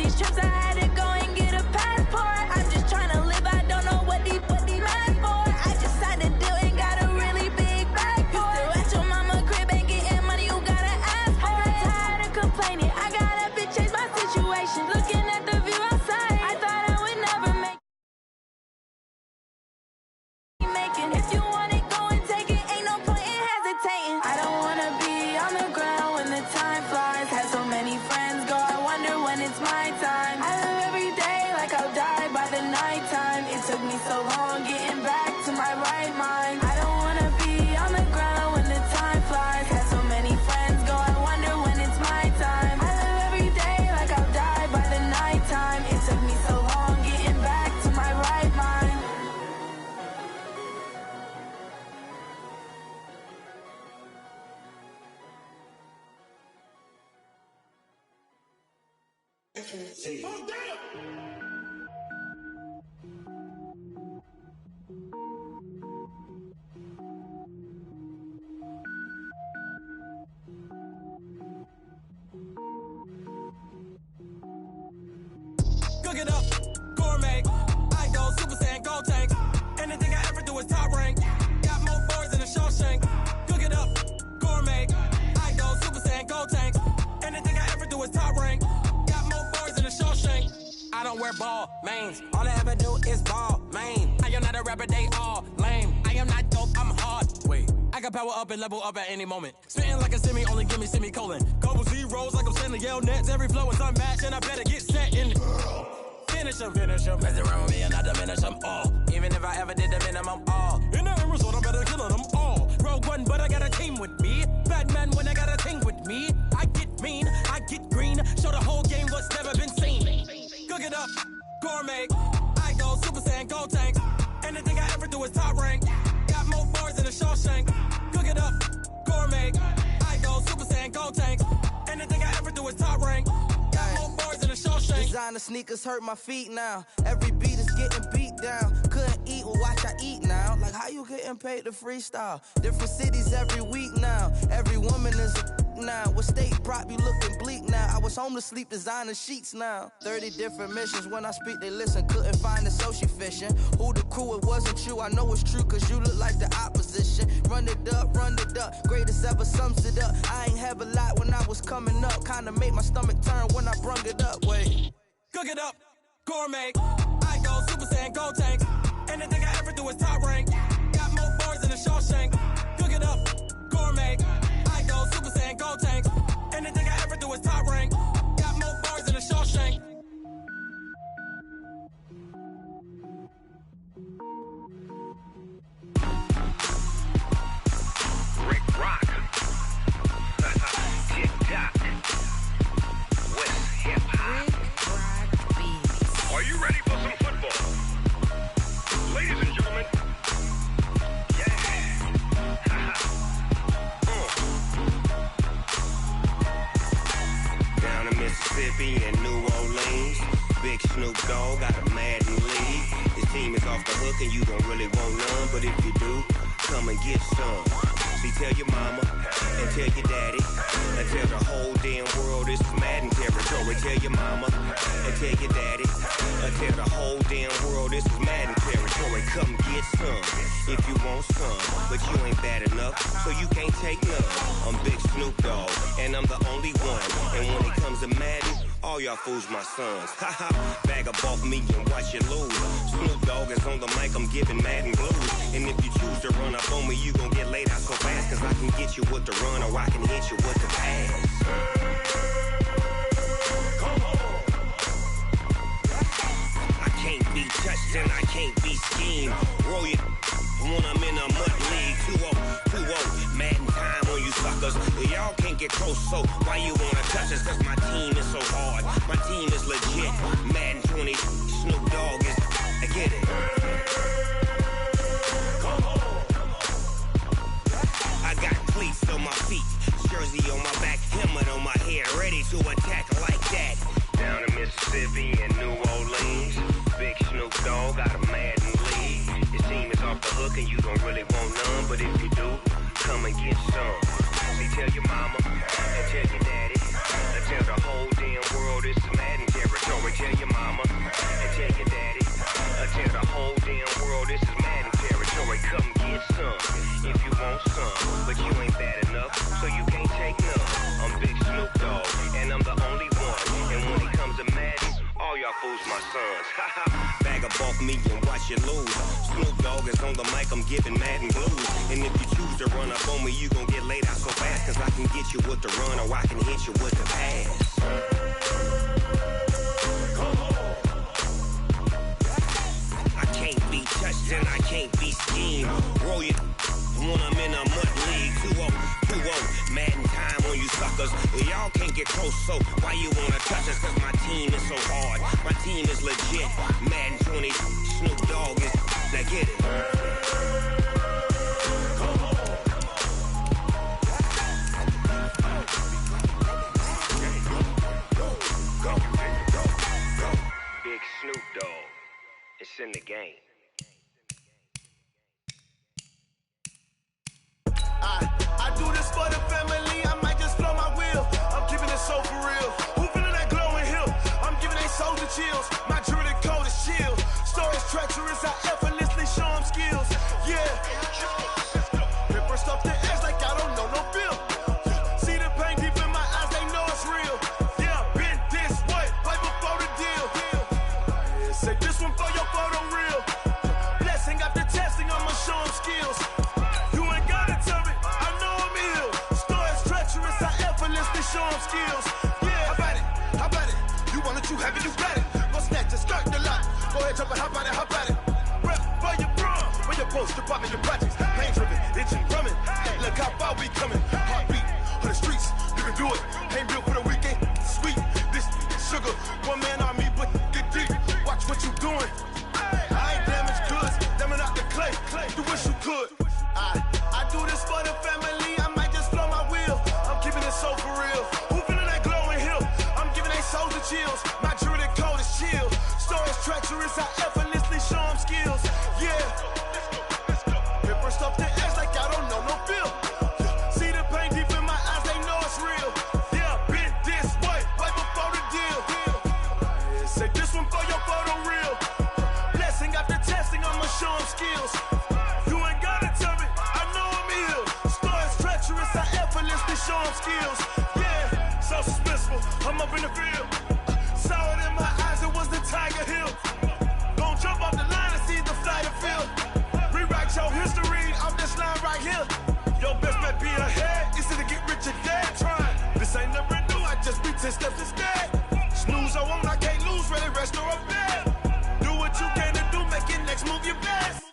these trips, I had to go and get a passport. I'm just trying to live, I don't know what these mad for. I just signed a deal and got a really big bag for it. You still at your mama crib, ain't getting money, you gotta ask for it. I'm tired of complaining, I gotta bitch change my situation. Looking at the view outside, I thought I would never make it. If you want it, go and take it, ain't no point in hesitating. I don't wanna be on the ground when the time flies. Had so many friends go, I wonder when it's my time. I live every day like I'll die by the nighttime. It took me so long getting back to my right mind. I don't wanna be on the ground when the time flies. Had so many friends go, I wonder when it's my time. I live every day like I'll die by the nighttime. It took me so long getting back to my right mind. Cook it up, gourmet. I go Super Saiyan, gold tank. Anything I ever do is top rank. Got more boys than a Shawshank. Cook it up, gourmet. I go Super Saiyan, gold tank. Anything I ever do is top rank. Got more boys than a Shawshank. I don't wear ball mains. All I ever do is ball main. I am not a rapper, they all lame. I am not dope, I'm hard. Wait, I can power up and level up at any moment. Spitting like a semi, only give me semicolon. Couple zeros like I'm sending yell nets. Every flow is unmatched and I better get set in. Finish them. Mess around with me and I diminish them all. Even if I ever did the minimum all. In the end result, I better kill them all. Rogue One, but I got a team with me. Batman when I got a thing with me. I get mean, I get green. Show the whole game what's never been seen. Cook it up, gourmet. I go Super Saiyan, gold tank. Anything I ever do is top rank. Got more bars than a Shawshank. Cook it up, gourmet. I go Super Saiyan, gold tank. Anything I ever do is top rank. Got more bars than a Shawshank. Designer sneakers hurt my feet now. Every beat is getting beat down. Couldn't eat, well watch I eat now. Like how you getting paid to freestyle? Different cities every week now. Every woman is a now. What state prop you looking bleak now? I was home to sleep designer sheets now. 30 different missions. When I speak they listen. Couldn't find it so she fishing. Who the crew, it wasn't you. I know it's true cause you look like the opposition. Run it up. Greatest ever sums it up. I ain't have a lot when I was coming up. Kinda made my stomach turn when I brung it up. Wait. Cook it up, gourmet. I go Super Saiyan, gold tank. Anything I ever do is top rank. Got more bars than a Shawshank. Cook it up, gourmet. I go Super Saiyan, gold tank. Anything I ever do is top rank. Got more bars than a Shawshank. Rick Rock. TikTok. West Hip Hop. Are you ready for some football? Ladies and gentlemen. Yeah. Down in Mississippi and New Orleans, Big Snoop Dogg got a Madden lead. His team is off the hook and you don't really want none, but if you do, come and get some. See, tell your mama and tell your daddy and tell the whole damn world this is Madden territory. Tell your mama and tell your daddy and tell the whole damn world this is Madden territory. Come get some if you want some, but you ain't bad enough, so you can't take none. I'm Big Snoop Dogg and I'm the only one. And when it comes to Madden, all y'all fools my sons. Haha, bag up off me and watch you lose. Snoop Dogg is on the mic, I'm giving Madden blues. And if you choose to run up on me, you gon' get laid out so fast. Cause I can get you with the run or I can hit you with the pass. Come on. I can't be touched and I can't be schemed. Roll you when I'm in a mud league. 2-0, Madden time on you suckers. Y'all can't get close, so why you wanna touch us? Cause my team is so hard, my team is legit. Madden 20, Snoop Dogg is, I get it. Come on. I got cleats on my feet, jersey on my back, helmet on my head, ready to attack like that. Down in Mississippi and New Orleans, Big Snoop Dogg got a Madden lead. His team is off the hook and you don't really want none, but if you do, come and get some. See, tell your mama and tell your daddy and tell the whole damn world it's Madden territory. tell your mama, and tell your daddy, tell the whole damn world this is Madden territory. Come get some if you want some, but you ain't bad enough, so you can't take none. I'm Big Snoop Dogg, and I'm the only one. And when it comes to Madden, all y'all fools my sons. Bag up off me and watch you lose. Snoop Dogg is on the mic, I'm giving Madden blues. And if you choose to run up on me, you gon' get laid out so fast, cause I can get you with the run or I can hit you with the pass. I can't be touched and I can't be schemed. Roll you when I'm in a mud league. 2-0, Madden time on you suckers. Y'all can't get close, so why you wanna touch us? Cause my team is so hard, my team is legit. Madden 20, Snoop Dogg is, now get it. Big Snoop Dogg, it's in the game. I do this for the family, I might just blow my wheel. I'm keeping it so for real. Who feeling that glowing hill? I'm giving they soldier chills. My jewelry code is shield. Stories treacherous, I effortlessly show them skills. Yeah. Paper stuff the edge like I don't know no feel. See the pain deep in my eyes, they know it's real. Yeah, been this way, right before the deal. Yeah, say this one for your photo real. Blessing after testing, I'ma show them skills. Show them skills. Yeah, how about it? You want it, you have it, you got it. Go snatch it, start the lot. Go ahead, jump it, how about it? Rep for your bro, for your post, your pop, and your projects. Pain driven, itching, drumming. Look how far we coming. Heartbeat on the streets, you can do it. Ain't built for the weekend, sweet. This sugar, one man army, but get deep. Watch what you doing. I ain't damaged goods, damn out the clay. You wish you could. I do this for the family. I might just blow my wheel. I'm keeping it so for real. Who feeling that glowing hill? I'm giving they soldier chills. My jewelry code is chill. Stories treacherous, I effortlessly show them skills. Yeah. Paper stuff the edge like I don't know no feel. See the pain deep in my eyes, they know it's real. Yeah, been this way, right before the deal. Say this one for your photo real. Blessing after testing, I'ma show them skills. You ain't gotta tell me, I know I'm ill. Stories treacherous, I effortlessly show them skills. Yeah, so suspenseful, I'm up in the field. Saw it in my eyes, it was the Tiger Hill. Gon' jump off the line and see the flight of field. Rewrite your history off this line right here. Your best bet be ahead, easy to get rich or dead trying. This ain't never new, I just be 10 steps instead. Snooze I won't, I can't lose, ready, rest or a bed. Do what you can to do, make your next move your best.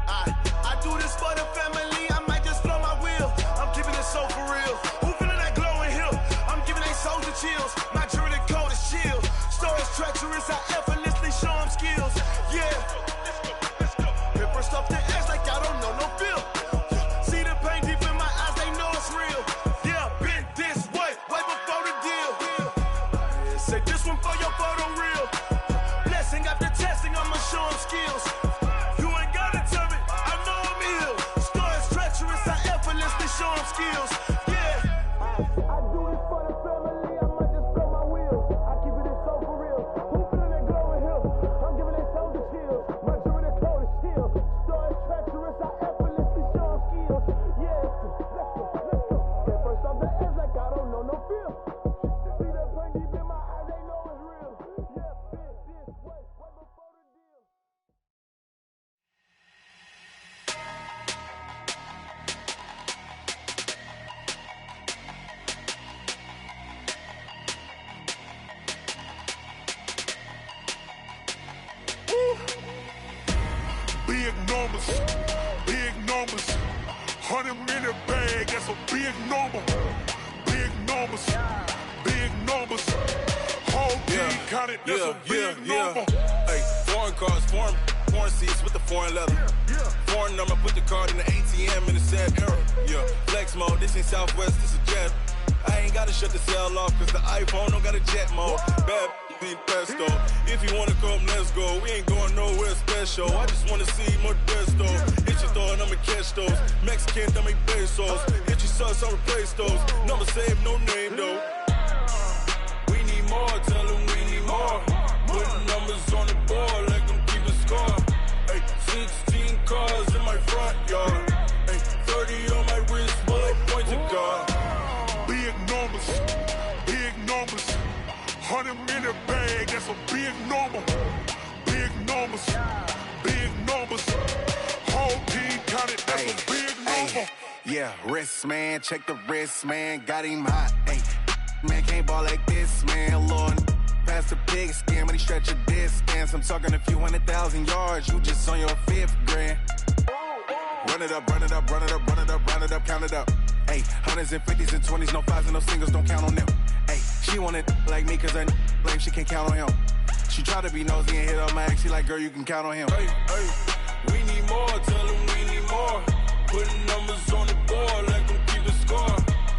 I do this for the family, I might just blow my wheel. I'm keeping it so for real. Who feeling that glowing hill? I'm giving they soldier chills. My jewelry code is chill. Stories treacherous, I effortlessly show them skills. Yeah. Paper stuff the edge like I don't know no feel. See the pain deep in my eyes, they know it's real. Yeah, been this way, right before the deal. Say this one for your photo real. Blessing after testing, I'ma show them skills. Show them skills, yeah. I do this for the family, I might just blow my wheel. I keep it so for real. Who feeling that glowing hill? I'm giving it soldier chills. My jewelry code is chill. Stories treacherous, I effortlessly show them skills. Yeah, let's go. Get first off the edge like I don't know no feel. See the pain deep in my eyes, they know it's real. Yeah, been this way, right before the deal. Big numbers, 100 minute bag, that's a big number. Big numbers, whole team counted, that's a big number. Hey, foreign cars, foreign seats with the foreign leather. Foreign number, put the card in the ATM in the sad era. Yeah, flex mode, this ain't Southwest, this is jet. I ain't gotta shut the cell off, cause the iPhone don't got a jet mode. Bad need pesto. If you wanna come, let's go. We ain't going nowhere special. I just wanna see more desto. Hit your thought, I'ma catch those. Mexican, don't make pesos. Hit your sus, I'll replace those. Number save, no name though. We need more, tell them we need more. 100 minute bag, that's a big number. Big numbers, big numbers. Whole team counted, that's a big number. Yeah, wrist man, check the wrist man, got him hot. Ay, man can't ball like this, man. Lord, past the pig skin when he stretch a distance. I'm talking a few 100,000 yards, you just on your 5th grand. Run it up, run it up, run it up, run it up, run it up, count it up. Ay, hundreds and 50s and 20s, no 5s and no singles, don't count on them. Ay, she want it like me cause her blame, she can't count on him. She try to be nosy and hit up my ex, she like, girl, you can count on him. Hey, we need more, tell them we need more. Putting numbers on the board, let them keep the score.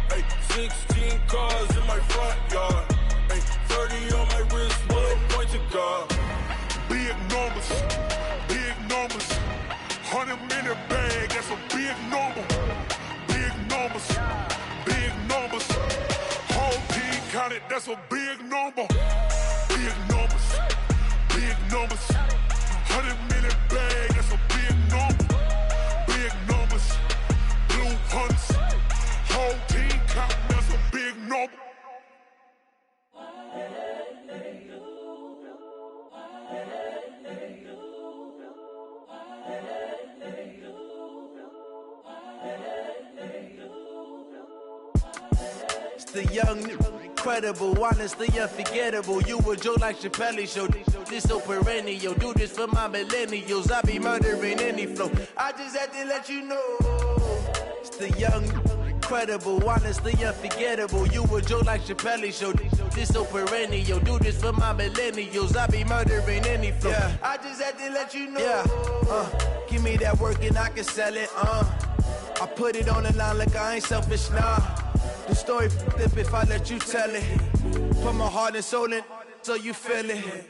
Hey, 16 cars in my front yard. Hey, 30 on my wrist, bullet point to God. Big numbers, big numbers. 100 minute bag, that's a big number. Big numbers, big numbers. Whole team counted, that's a big number. Big numbers, big numbers. 100 minute bag, that's a big number. Big numbers, blue hunts. Whole team counting, that's a big number. The young, incredible, honestly unforgettable. You a Joe like Chappelle show. This so perennial. Do this for my millennials. I be murdering any flow. I just had to let you know. It's the young, incredible, honestly unforgettable. You a Joe like Chappelle show. This so perennial. Do this for my millennials. I be murdering any flow. Yeah. I just had to let you know. Yeah. Give me that work and I can sell it. I put it on the line like I ain't selfish, nah. The story flip if I let you tell it. Put my heart and soul in so you feel it.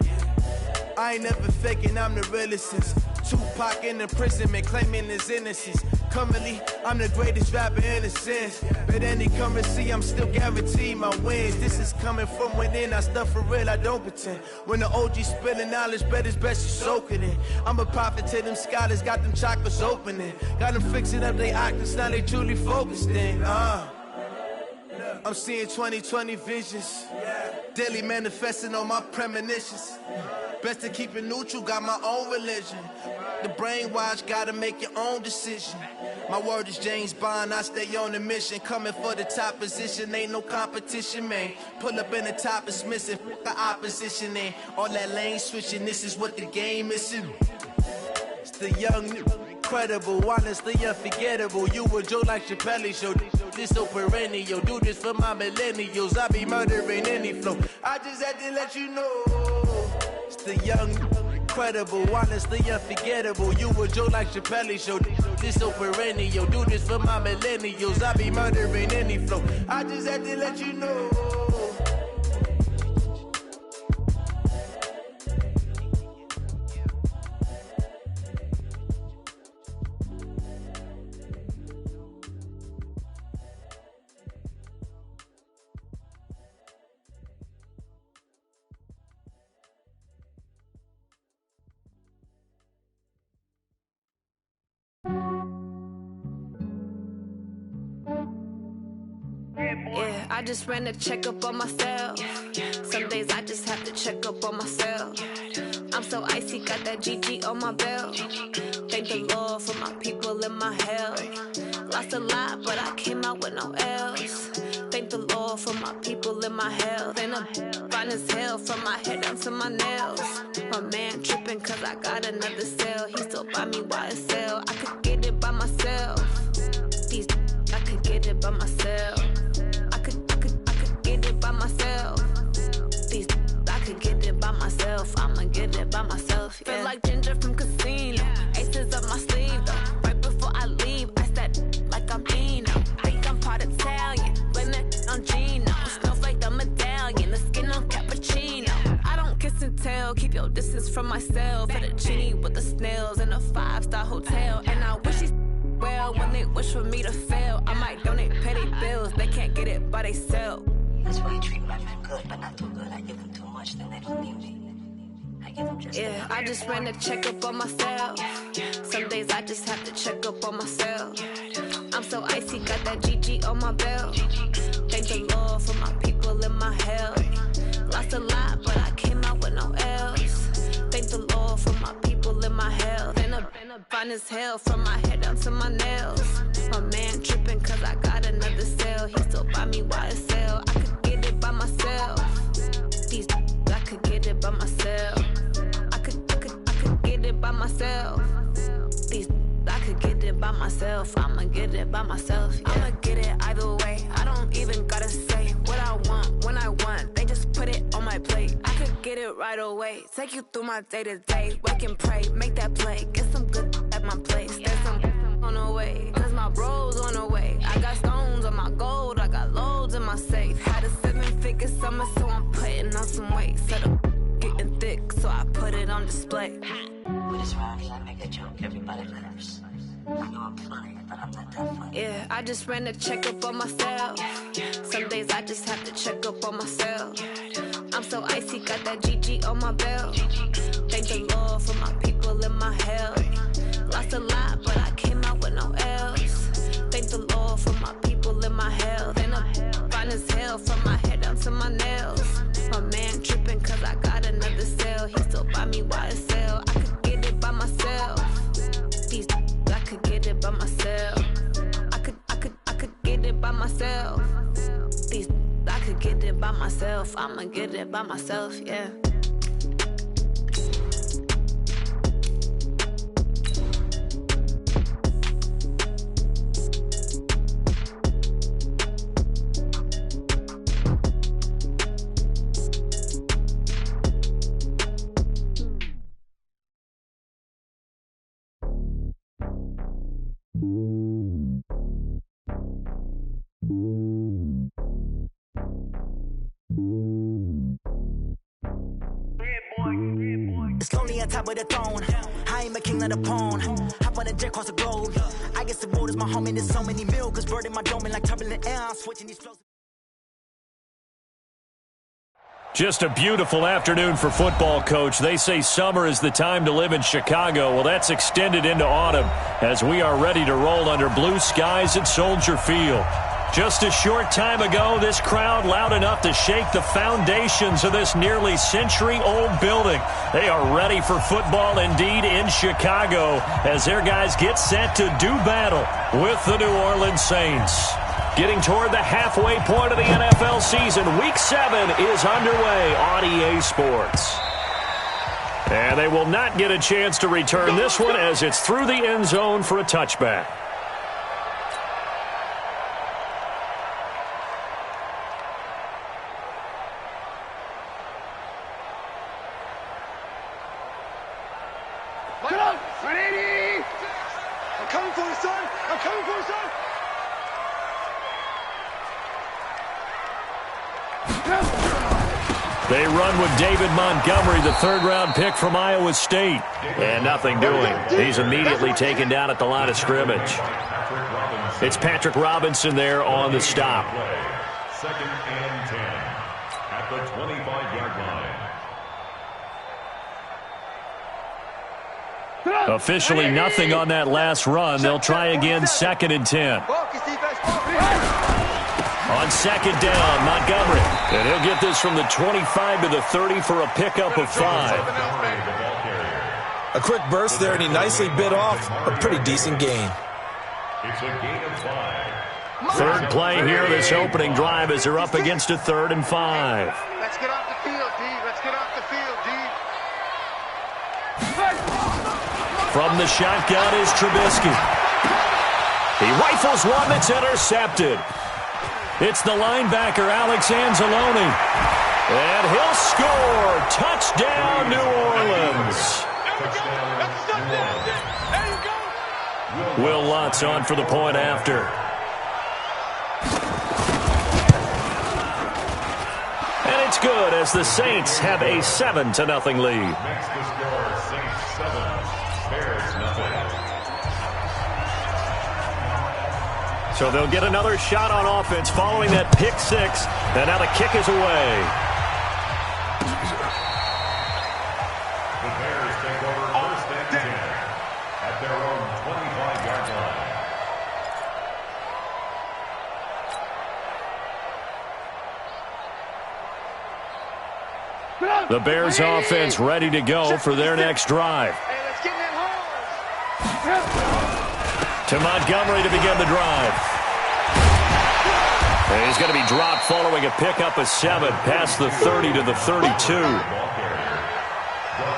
I ain't never faking, I'm the realest since Tupac in imprisonment, claiming his innocence. Currently, I'm the greatest rapper in a sense. But any currency, I'm still guaranteed my wins. This is coming from within, I stuff for real, I don't pretend. When the OG spilling knowledge, bet it's best you soak it in. I'm a prophet to them scholars, got them chakras opening. Got them fixing up they octaves, now they truly focused in. I'm seeing 2020 visions. Daily manifesting on my premonitions. Best to keep it neutral, got my own religion. The brainwash, gotta make your own decision. My word is James Bond, I stay on the mission. Coming for the top position, ain't no competition, man. Pull up in the top, it's missing, the opposition ain't. All that lane switching, this is what the game is. It's the young, incredible, honestly unforgettable. You a Joe like Chappelle show. This so perennial. Do this for my millennials. I be murdering any flow. I just had to let you know. It's the young, incredible, honestly unforgettable. You a Joe like Chappelle show. This so perennial. Do this for my millennials. I be murdering any flow. I just had to let you know. Yeah, I just ran a checkup on myself. Some days I just have to check up on myself. I'm so icy, got that GG on my belt. Thank the Lord for my people in my health. Lost a lot, but I came out with no L's. Thank the Lord for my people in my health. And I'm fine as hell from my head down to my nails. My man tripping cause I got another cell. He still buy me YSL. I could get it by myself. These I could get it by myself. I could get it by myself. These I could get it by myself. I'ma get it by myself. Yeah. Feel like Ginger from Casino. Aces up my sleeve though. Right before I leave, I said like I'm Dino. Think I'm part Italian. Blame that on Gino. Snowflake the medallion. The skin on cappuccino. I don't kiss and tell. Keep your distance from myself. Fettuccine with the snails in a 5-star hotel. And I wish he's well when they wish for me to fail. I might donate petty bills. They can't get it by themselves. That's why you treat my friend good, but not too good. I give them too much, then they don't need me. I give them just yeah, I just ran a checkup on myself. Some days I just have to check up on myself. I'm so icy, got that GG on my belt. Thank the Lord for my people in my health. Lost a lot, but I came out with no L's. Thank the Lord for my people in my health. Been a fine as hell from my head down to my nails. My man tripping cause I got another sale. He still buy me YSL. I could get it by myself. These I could get it by myself. I could get it by myself. These I could get it by myself. I'ma get it by myself. Yeah. I'ma get it either way. I don't even gotta say what I want when I want. They just put it on my plate. I could get it right away. Take you through my day to day. Wake and pray, make that play. Get some good at my place. There's some on the way. Cause my bro's on the way. I got stones on my gold. I got loads in my safe. Had a 7-figure summer, so I'm putting on some weight. Set up getting thick, so I put it on display. With this round, I make a joke, everybody laughs. I know I'm funny, but I'm not that funny. Yeah, I just ran a checkup on myself. Some days I just have to check up on myself. I'm so icy, got that GG on my belt. Thank the Lord for my people in my health. Lost a lot, but I came out with no L's. Thank the Lord for my people in my health. And I'm fine as hell from my head down to my nails. My man tripping cause I got another sale. He still buy me YSL. I could get it by myself. These I could get it by myself. I could get it by myself. These I could get it by myself. I'ma get it by myself, yeah. It's lonely on top of the throne. I ain't a king of the pawn. Hop on a jet across the globe. I guess the road is my home and there's so many milkers burning my dome like turbulent air. I'm switching these flows. Just a beautiful afternoon for football, Coach. They say summer is the time to live in Chicago. Well, that's extended into autumn as we are ready to roll under blue skies at Soldier Field. Just a short time ago, this crowd loud enough to shake the foundations of this nearly century-old building. They are ready for football indeed in Chicago as their guys get set to do battle with the New Orleans Saints. Getting toward the halfway point of the NFL season, Week 7 is underway on EA Sports. And they will not get a chance to return this one as it's through the end zone for a touchback. Get up! 180! I'm coming for you, son! I'm coming for you, son! They run with David Montgomery, the third-round pick from Iowa State. And nothing doing. He's immediately taken down at the line of scrimmage. It's Patrick Robinson there on the stop. Second and 10 at the 25-yard line. Officially nothing on that last run. They'll try again, second and 10. On second down, Montgomery. And he'll get this from the 25 to the 30 for a pickup of 5. A quick burst there, and he nicely bit off a pretty decent gain. It's a gain of 5. Third play here, this opening drive, as they're up against a 3rd and 5. Let's get off the field, D. Let's get off the field, D. From the shotgun is Trubisky. He rifles one that's intercepted. It's the linebacker, Alex Anzalone. And he'll score. Touchdown, New Orleans. Will Lutz on for the point after. And it's good as the Saints have a 7-0 lead. Makes the score Saints 7, Bears nothing. So they'll get another shot on offense following that pick 6. And now the kick is away. The Bears take over first and 10 at their own 25-yard line. The Bears offense ready to go for their next drive. To Montgomery to begin the drive. And he's going to be dropped following a pickup of 7 past the 30 to the 32.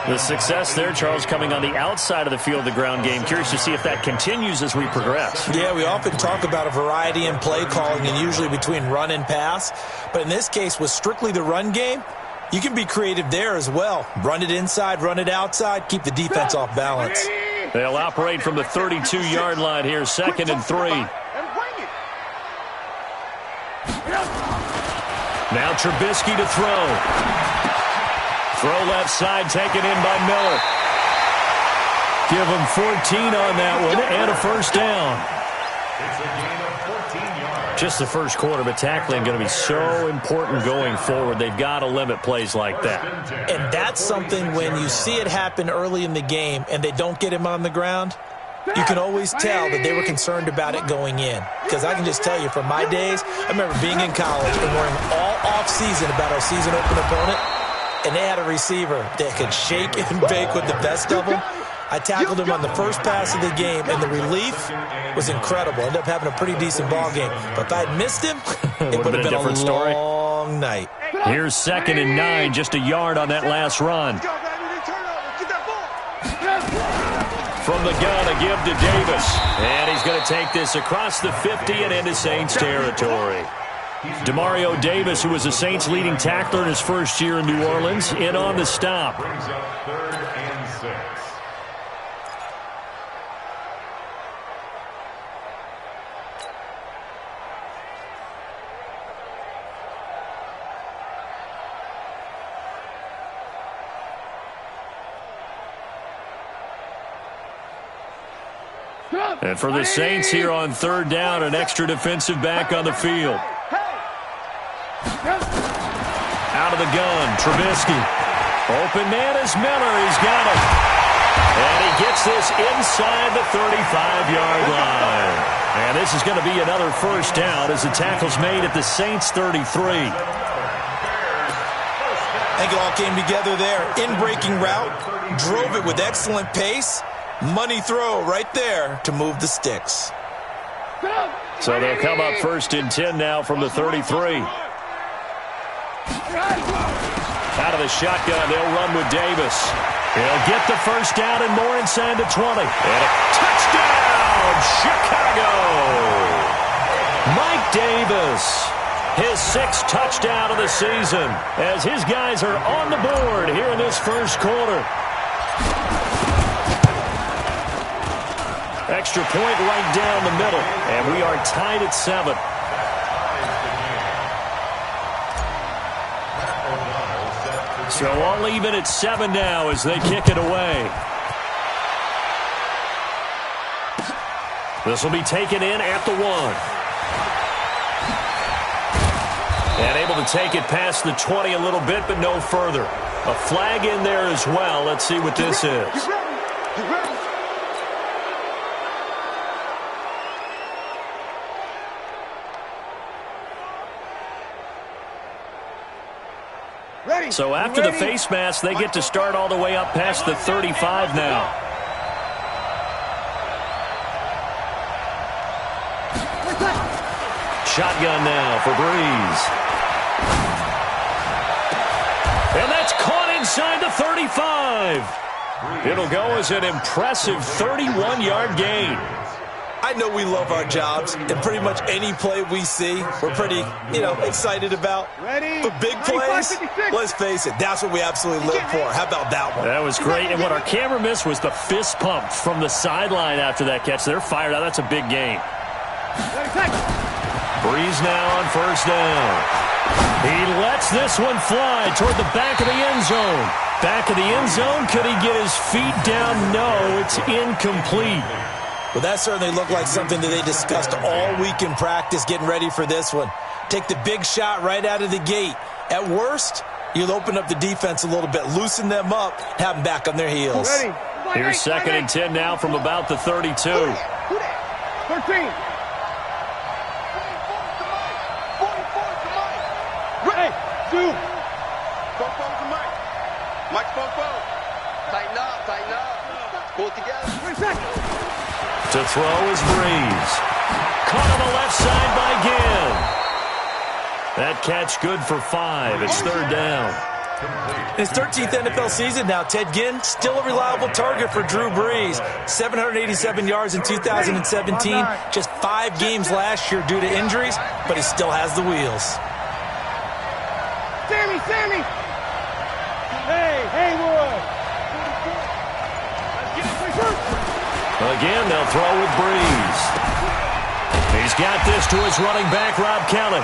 The success there, Charles, coming on the outside of the field of the ground game. Curious to see if that continues as we progress. Yeah, we often talk about a variety in play calling and usually between run and pass. But in this case, with strictly the run game, you can be creative there as well. Run it inside, run it outside, keep the defense off balance. They'll operate from the 32-yard line here, 2nd and 3. Now Trubisky to throw. Throw left side, taken in by Miller. Give him 14 on that one and a first down. It's a gain of 14 yards. Just the first quarter, but tackling going to be so important going forward. They've got to limit plays like that. And that's something when you see it happen early in the game and they don't get him on the ground, you can always tell that they were concerned about it going in. Because I can just tell you from my days, I remember being in college and worrying all off-season about our season open opponent. And they had a receiver that could shake and bake with the best of them. I tackled him on the first pass of the game, and the relief was incredible. Ended up having a pretty decent ball game. But if I had missed him, it would have been a different story. Long night. Here's 2nd and 9, just a yard on that last run. From the gun, a give to Davis. And he's going to take this across the 50 and into Saints territory. Demario Davis, who was the Saints' leading tackler in his first year in New Orleans, in on the stop. Brings up 3rd and 6. And for the Saints here on 3rd down, an extra defensive back on the field. Out of the gun, Trubisky. Open man is Miller. He's got it. And he gets this inside the 35-yard line. And this is going to be another first down as the tackle's made at the Saints' 33. I think it all came together there. In-breaking route, drove it with excellent pace. Money throw right there to move the sticks. So they'll come up 1st and 10 now from the 33. Out of the shotgun, they'll run with Davis. He'll get the first down and more inside the 20. And a touchdown, Chicago! Mike Davis, his 6th touchdown of the season, as his guys are on the board here in this first quarter. Extra point right down the middle, and we are tied at 7. So all even at 7 now as they kick it away. This will be taken in at the 1. And able to take it past the 20 a little bit, but no further. A flag in there as well. Let's see what this is. So after the face mask, they get to start all the way up past the 35 now. Shotgun now for Breeze. And that's caught inside the 35. It'll go as an impressive 31-yard gain. I know we love our jobs, and pretty much any play we see, we're pretty, excited about. But big plays, let's face it, that's what we absolutely live for. How about that one? That was great, and what our camera missed was the fist pump from the sideline after that catch. They're fired out. That's a big gain. Breeze now on first down. He lets this one fly toward the back of the end zone. Back of the end zone, could he get his feet down? No, it's incomplete. Well, that certainly looked like something that they discussed all week in practice getting ready for this one. Take the big shot right out of the gate. At worst, you'll open up the defense a little bit, loosen them up, have them back on their heels. Here's 2nd and 10 now from about the 32. 13. Ready, 2. Mike spoke. Tighten up. Pull it together. To throw is Breeze. Caught on the left side by Ginn. That catch good for 5. It's third down. In his 13th NFL season now, Ted Ginn, still a reliable target for Drew Brees. 787 yards in 2017, just 5 games last year due to injuries, but he still has the wheels. Sammy! Hey, Wood! Again, they'll throw with Breeze. He's got this to his running back, Rob Kelley.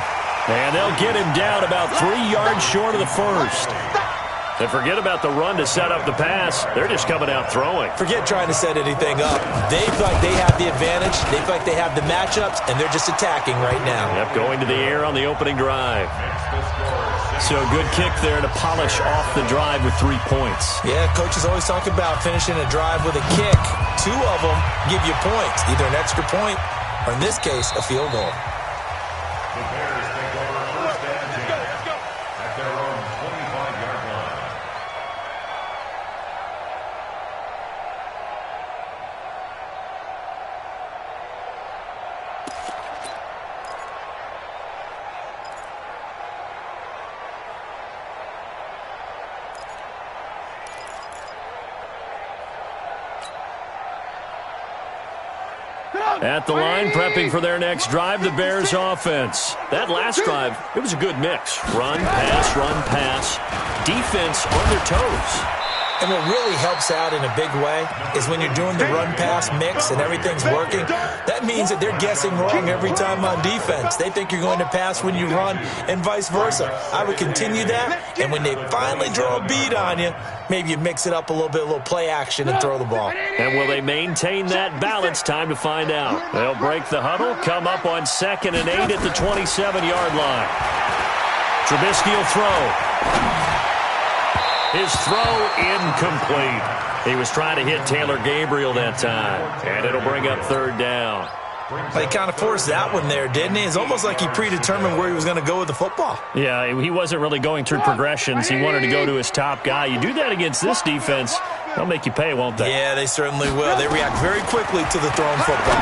And they'll get him down about 3 yards short of the first. And forget about the run to set up the pass. They're just coming out throwing. Forget trying to set anything up. They feel like they have the advantage. They feel like they have the matchups, and they're just attacking right now. Yep, going to the air on the opening drive. So good kick there to polish off the drive with 3 points. Yeah, coaches always talk about finishing a drive with a kick. 2 of them give you points, either an extra point or, in this case, a field goal. The Bears take over first and 10 at their own 25-yard line. At the line, prepping for their next drive, the Bears offense. That last drive, it was a good mix. Run, pass. Defense on their toes. And what really helps out in a big way is when you're doing the run-pass mix and everything's working, that means that they're guessing wrong every time on defense. They think you're going to pass when you run and vice versa. I would continue that, and when they finally draw a beat on you, maybe you mix it up a little bit, a little play action and throw the ball. And will they maintain that balance? Time to find out. They'll break the huddle, come up on 2nd and 8 at the 27-yard line. Trubisky will throw. His throw incomplete. He was trying to hit Taylor Gabriel that time, and it'll bring up 3rd down. He kind of forced that one there, didn't he? It's almost like he predetermined where he was going to go with the football. Yeah, he wasn't really going through progressions. He wanted to go to his top guy. You do that against this defense, they'll make you pay, won't they? Yeah, they certainly will. They react very quickly to the thrown football.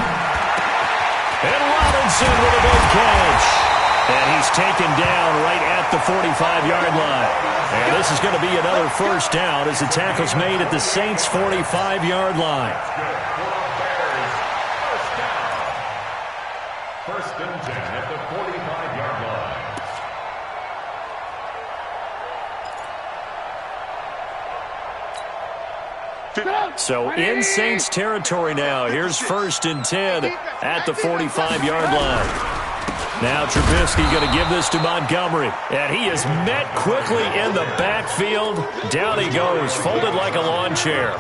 And Robinson with a big catch. And he's taken down right at the 45-yard line. And this is going to be another first down as the tackle's made at the Saints' 45-yard line. First and 10 at the 45-yard line. So in Saints territory now. Here's 1st and 10 at the 45-yard line. Now Trubisky going to give this to Montgomery. And he is met quickly in the backfield. Down he goes, folded like a lawn chair.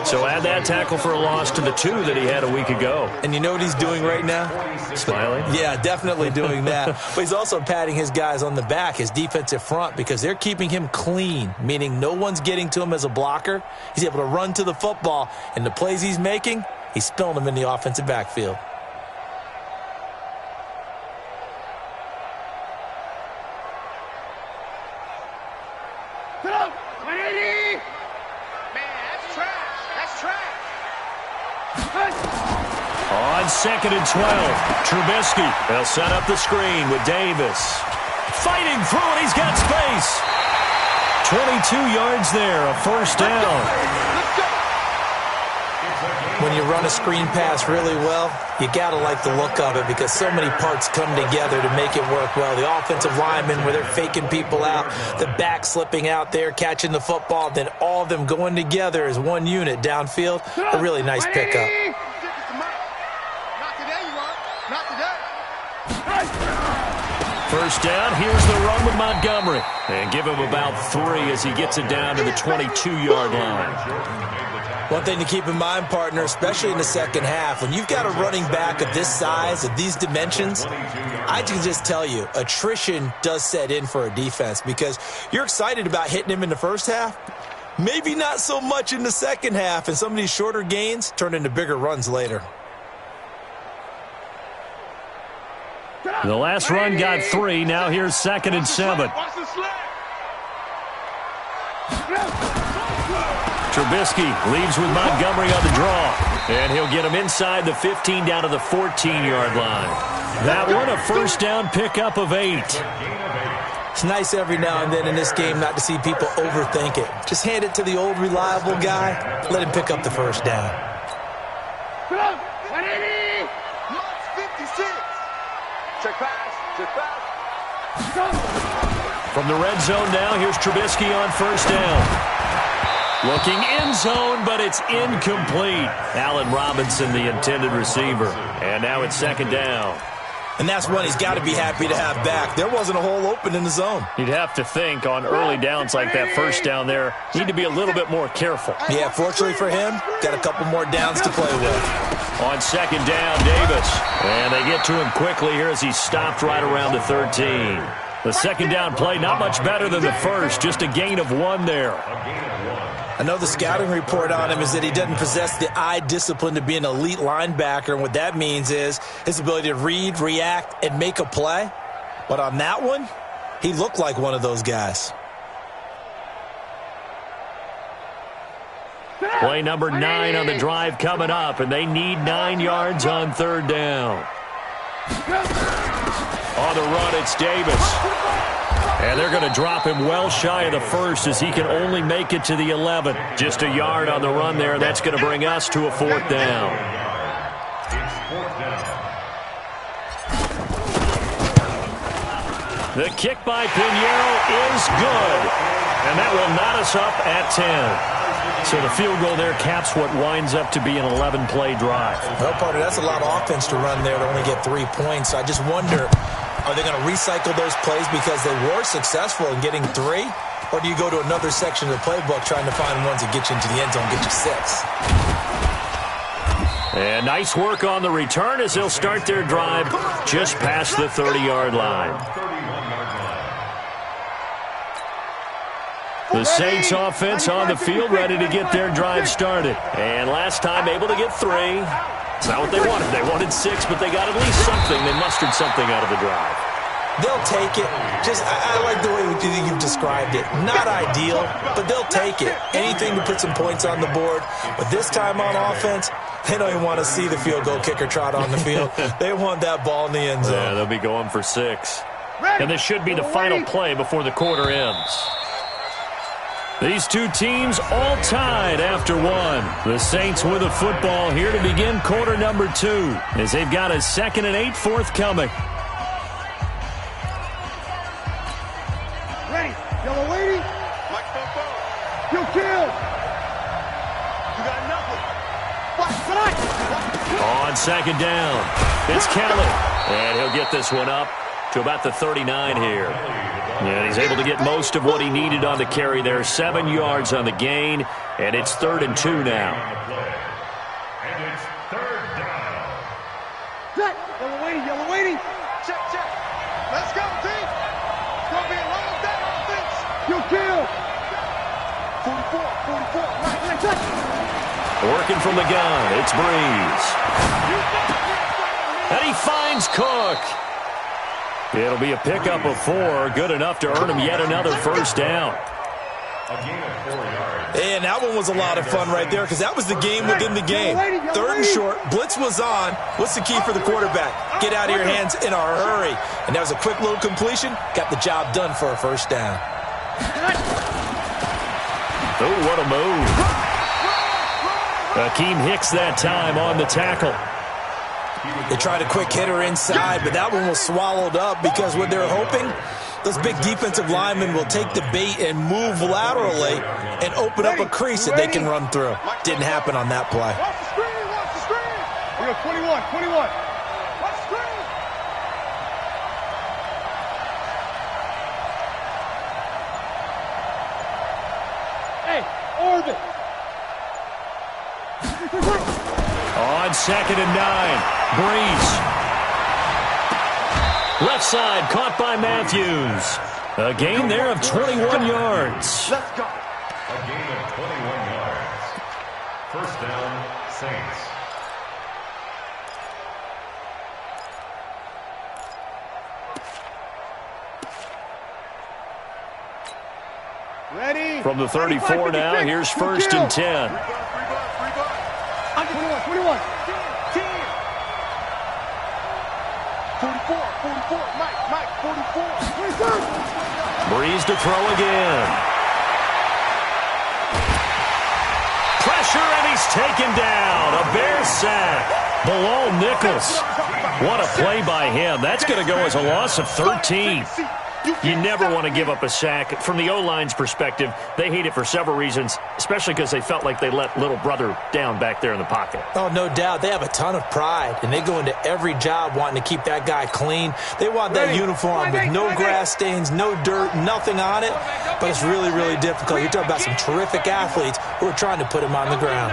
So add that tackle for a loss to the 2 that he had a week ago. And you know what he's doing right now? Smiling? Yeah, definitely doing that. But he's also patting his guys on the back, his defensive front, because they're keeping him clean, meaning no one's getting to him as a blocker. He's able to run to the football, and the plays he's making, he's spilling them in the offensive backfield. On 2nd and 12, Trubisky. They'll set up the screen with Davis. Fighting through it, he's got space. 22 yards there, a first down. When you run a screen pass really well, you got to like the look of it because so many parts come together to make it work well. The offensive linemen, where they're faking people out, the back slipping out there, catching the football, then all of them going together as one unit downfield. A really nice pickup. First down, here's the run with Montgomery. And give him about 3 as he gets it down to the 22-yard line. One thing to keep in mind, partner, especially in the second half, when you've got a running back of this size, of these dimensions, I can just tell you, attrition does set in for a defense because you're excited about hitting him in the first half, maybe not so much in the second half, and some of these shorter gains turn into bigger runs later. The last run got 3. Now here's 2nd and 7. Trubisky leaves with Montgomery on the draw. And he'll get him inside the 15 down to the 14-yard line. That one, a first down pickup of 8. It's nice every now and then in this game not to see people overthink it. Just hand it to the old reliable guy. Let him pick up the first down. Check pass. From the red zone now, here's Trubisky on first down. Looking end zone, but it's incomplete. Allen Robinson, the intended receiver. And now it's second down. And that's one he's got to be happy to have back. There wasn't a hole open in the zone. You'd have to think on early downs like that first down there, need to be a little bit more careful. Yeah, fortunately for him, got a couple more downs to play with. On second down, Davis. And they get to him quickly here as he's stopped right around the 13. The second down play, not much better than the first, just a gain of 1 there. I know the scouting report on him is that he doesn't possess the eye discipline to be an elite linebacker, and what that means is his ability to read, react, and make a play. But on that one, he looked like one of those guys. Play number 9 on the drive coming up, and they need 9 yards on third down. On the run, it's Davis. And they're going to drop him well shy of the first as he can only make it to the 11. Just a yard on the run there. That's going to bring us to a fourth down. The kick by Pinheiro is good. And that will knot us up at 10. So the field goal there caps what winds up to be an 11-play drive. Well, partner, that's a lot of offense to run there to only get 3 points. I just wonder, are they going to recycle those plays because they were successful in getting 3? Or do you go to another section of the playbook trying to find ones that get you into the end zone, get you 6? And nice work on the return as they'll start their drive just past the 30-yard line. The Saints offense on the field, ready to get their drive started. And last time able to get 3. It's not what they wanted. They wanted 6, but they got at least something. They mustered something out of the drive. They'll take it. I like the way you've described it. Not ideal, but they'll take it. Anything to put some points on the board. But this time on offense, they don't even want to see the field goal kicker trot on the field. They want that ball in the end zone. Yeah, they'll be going for 6. And this should be the final play before the quarter ends. These two teams all tied after 1. The Saints with a football here to begin quarter number 2 as they've got a 2nd and 8 forthcoming. Ready. Yellow lady. Mike Popo. You kill. You got nothing. On second down, it's Kelly. And he'll get this one up to about the 39 here. And he's able to get most of what he needed on the carry there. 7 yards on the gain, and it's 3rd and 2 now. And it's 3rd down. Set. Yellow lady. Check. Let's go, team. It's going to be a long day offense. You kill. 44. Right, set. Working from the gun, it's Breeze. And he finds Cook. It'll be a pickup of 4, good enough to earn him yet another first down. A gain of 4 yards. And that one was a lot of fun right there because that was the game within the game. 3rd and short, blitz was on. What's the key for the quarterback? Get out of your hands in a hurry. And that was a quick little completion. Got the job done for a first down. Oh, what a move. Akeem Hicks that time on the tackle. They tried a quick hitter inside, but that one was swallowed up because what they're hoping, those big defensive linemen will take the bait and move laterally and open up a crease that they can run through. Didn't happen on that play. Watch the screen. We got 21. Watch the screen. Hey, orbit. On 2nd and 9, Breeze. Left side, caught by Matthews. A gain there of 21 yards. Let's go. A gain of 21 yards. First down, Saints. Ready. From the 34 now, here's 1st and 10. 21. 44, Mike, 44. Breeze to throw again. Pressure, and he's taken down. A Bear sack. Bilal Nichols. What a play by him. That's going to go as a loss of 13. You never want to give up a sack. From the O-line's perspective, they hate it for several reasons, especially because they felt like they let little brother down back there in the pocket. Oh, no doubt. They have a ton of pride, and they go into every job wanting to keep that guy clean. They want that uniform with no grass stains, no dirt, nothing on it, but it's really, really difficult. You're talking about some terrific athletes who are trying to put him on the ground.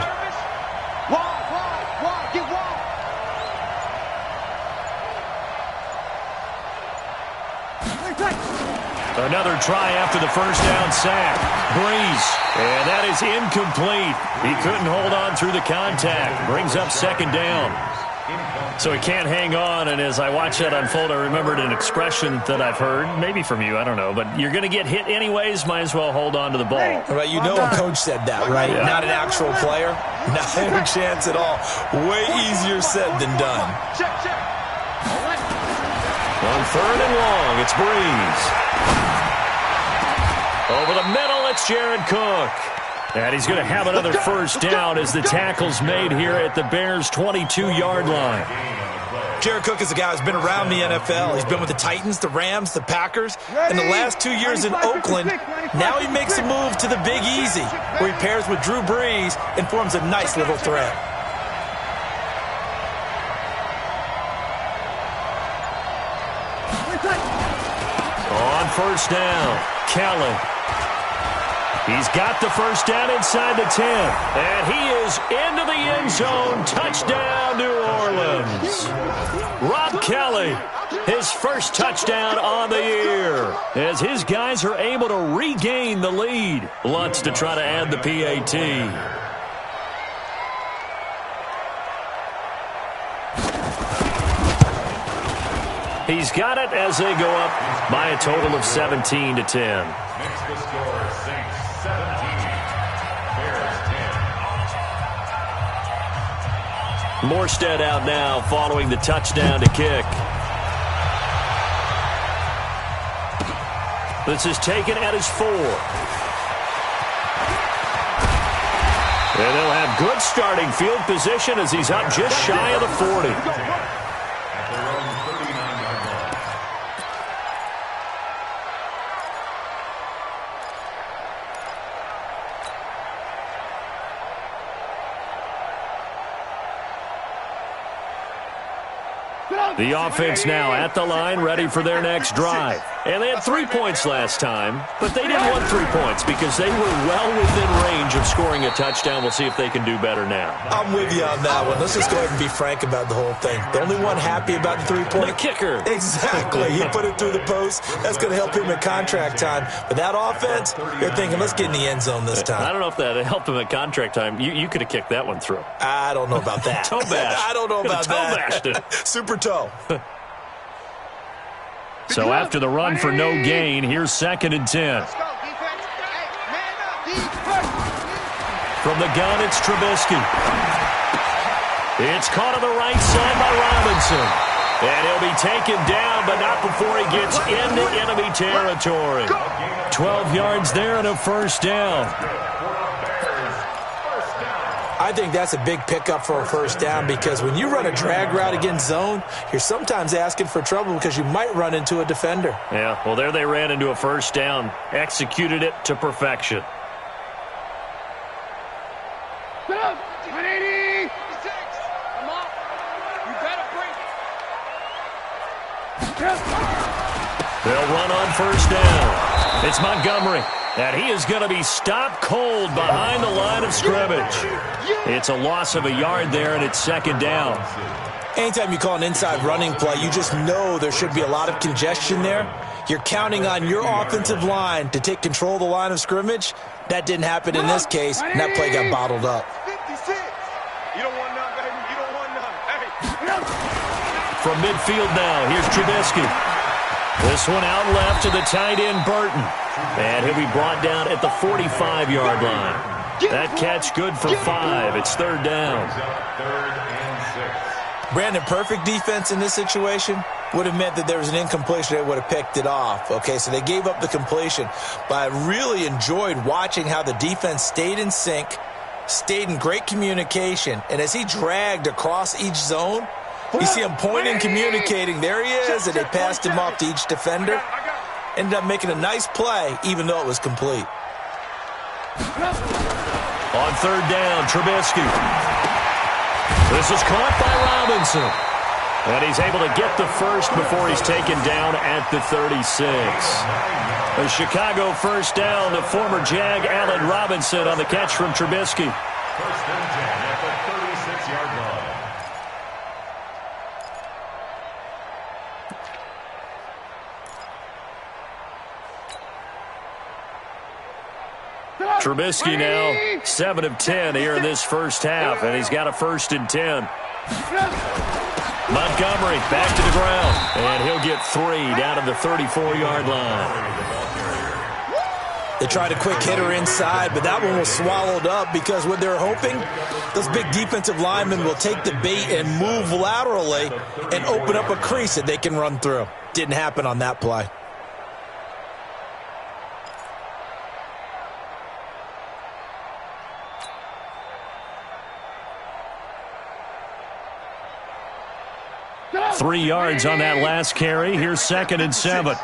Another try after the first down sack. Breeze. And that is incomplete. He couldn't hold on through the contact. Brings up 2nd down. So he can't hang on, and as I watch that unfold, I remembered an expression that I've heard, maybe from you, I don't know, but you're going to get hit anyways, might as well hold on to the ball. Right, you know a coach said that, right? Yeah. Not an actual player. Not a chance at all. Way easier said than done. On 3rd and long, it's Breeze. Over the middle, it's Jared Cook. And he's going to have another 1st down as the tackle's made here at the Bears' 22-yard line. Jared Cook is a guy who's been around the NFL. He's been with the Titans, the Rams, the Packers. In the last 2 years in Oakland, now he makes a move to the Big Easy, where he pairs with Drew Brees and forms a nice little threat. On 1st down, Kelly. He's got the 1st down inside the 10. And he is into the end zone. Touchdown, New Orleans. Rob Kelly, his 1st touchdown on the year. As his guys are able to regain the lead. Lutz to try to add the PAT. He's got it as they go up by a total of 17-10. Makes the score Saints 17, Bears 10. Morstead out now following the touchdown to kick. This is taken at his 4. And they'll have good starting field position as he's up just shy of the 40. The offense now at the line, ready for their next drive. And they had 3 points last time, but they didn't want 3 points because they were well within range of scoring a touchdown. We'll see if they can do better now. I'm with you on that one. Let's just go ahead and be frank about the whole thing. The only one happy about the 3-point. The kicker. Exactly. He put it through the post. That's going to help him in contract time. But that offense, they're thinking, let's get in the end zone this time. I don't know if that helped him at contract time. You could have kicked that one through. I don't know about that. Toe bash. I don't know about toe that. Bashed it. Super toe. So after the run for no gain, here's 2nd and 10. From the gun, it's Trubisky. It's caught on the right side by Robinson. And he'll be taken down, but not before he gets into enemy territory. 12 yards there and a 1st down. I think that's a big pickup for a 1st down because when you run a drag route against zone, you're sometimes asking for trouble because you might run into a defender. Yeah, well, there they ran into a 1st down, executed it to perfection. Get up! 180! 6! Come on! You better bring it! They'll run on 1st down. It's Montgomery. And he is going to be stopped cold behind the line of scrimmage. It's a loss of a yard there, and it's 2nd down. Anytime you call an inside running play, you just know there should be a lot of congestion there. You're counting on your offensive line to take control of the line of scrimmage. That didn't happen in this case, and that play got bottled up. 56! You don't want none, baby. You don't want none. Hey! From midfield now, here's Trubisky. This one out left to the tight end, Burton. And he'll be brought down at the 45-yard line. That catch good for 5. It's third down. Brandon, perfect defense in this situation would have meant that there was an incompletion. They would have picked it off. Okay, so they gave up the completion. But I really enjoyed watching how the defense stayed in sync, stayed in great communication. And as he dragged across each zone, you see him pointing, communicating. There he is, and they passed him off to each defender. Ended up making a nice play, even though it was complete. On third down, Trubisky. This is caught by Robinson. And he's able to get the first before he's taken down at the 36. A Chicago first down to former Jag Allen Robinson on the catch from Trubisky. First and 10 at the 36-yard line. Trubisky now 7 of 10 here in this first half, and he's got a first and 10. Montgomery back to the ground, and he'll get 3 down to the 34-yard line. They tried a quick hitter inside, but that one was swallowed up because what they're hoping, those big defensive linemen will take the bait and move laterally and open up a crease that they can run through. Didn't happen on that play. Three yards on that last carry. Here's second and 7.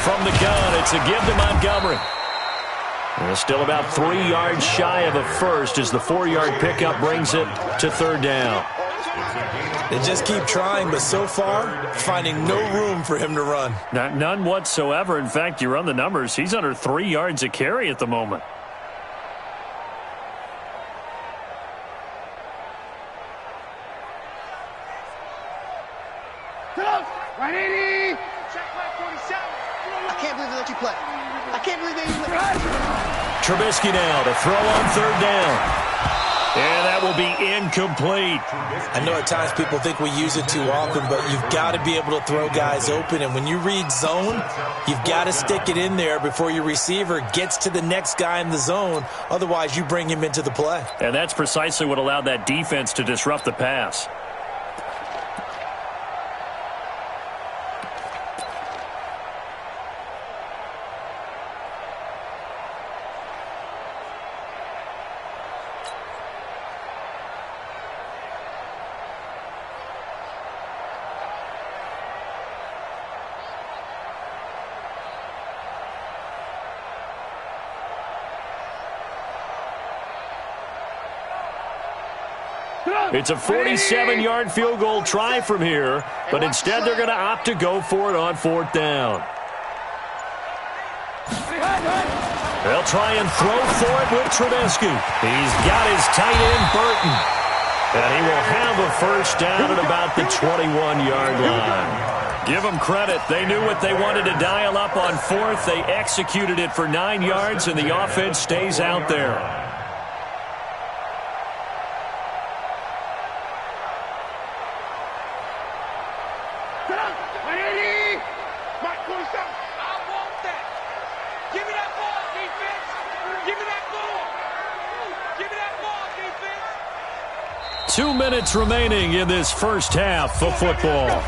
From the gun, it's a give to Montgomery. And still about 3 yards shy of a first as the 4-yard pickup brings it to third down. They just keep trying, but so far, finding no room for him to run. None whatsoever. In fact, you run the numbers. He's under 3 yards a carry at the moment. Trubisky now to throw on third down. And that will be incomplete. I know at times people think we use it too often, but you've got to be able to throw guys open. And when you read zone, you've got to stick it in there before your receiver gets to the next guy in the zone. Otherwise, you bring him into the play. And that's precisely what allowed that defense to disrupt the pass. It's a 47-yard field goal try from here, but instead they're going to opt to go for it on fourth down. They'll try and throw for it with Trubisky. He's got his tight end, Burton. And he will have a first down at about the 21-yard line. Give them credit. They knew what they wanted to dial up on fourth. They executed it for 9 yards, and the offense stays out there. Give me that ball, defense! Give me that ball! Give me that ball, defense! 2 minutes remaining in this first half of football.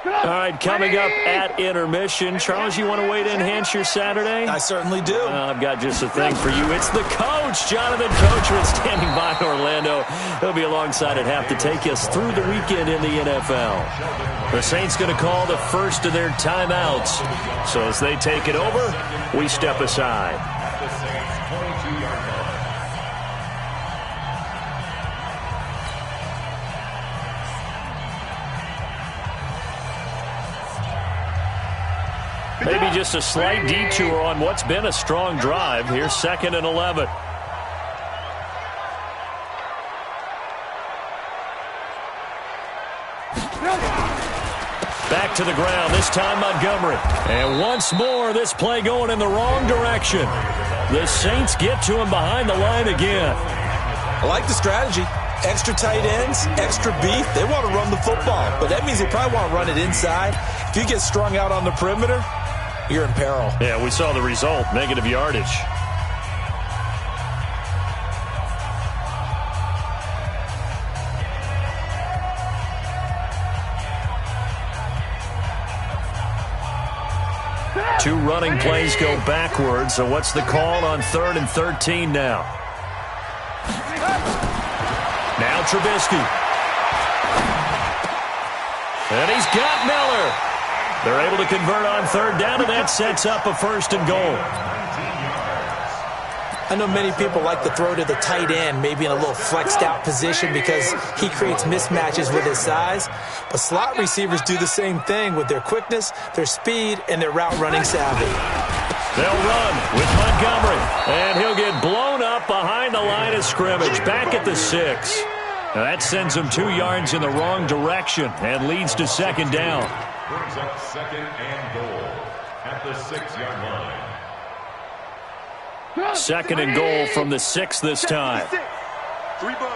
All right, coming up at intermission. Charles, you want to wait to enhance your Saturday? I certainly do. I've got just a thing for you. It's the coach, Jonathan Coachman, standing by in Orlando. He'll be alongside at half to take us through the weekend in the NFL. The Saints going to call the first of their timeouts. So as they take it over, we step aside. At the Saints' 22-yard line. Maybe just a slight detour on what's been a strong drive. Here's 2nd and 11. Back to the ground, this time Montgomery. And once more, this play going in the wrong direction. The Saints get to him behind the line again. I like the strategy. Extra tight ends, extra beef. They want to run the football, but that means they probably want to run it inside. If you get strung out on the perimeter, you're in peril. Yeah, we saw the result, negative yardage. Two running plays go backwards, so what's the call on 3rd and 13 now? Now Trubisky. And he's got Miller. They're able to convert on 3rd down, and that sets up a 1st and goal. I know many people like to throw to the tight end, maybe in a little flexed out position because he creates mismatches with his size. But slot receivers do the same thing with their quickness, their speed, and their route running savvy. They'll run with Montgomery, and he'll get blown up behind the line of scrimmage, back at the 6. Now that sends him 2 yards in the wrong direction and leads to 2nd down. Brings up 2nd and goal at the 6-yard line. 2nd and goal from the 6 this time. 3 bud.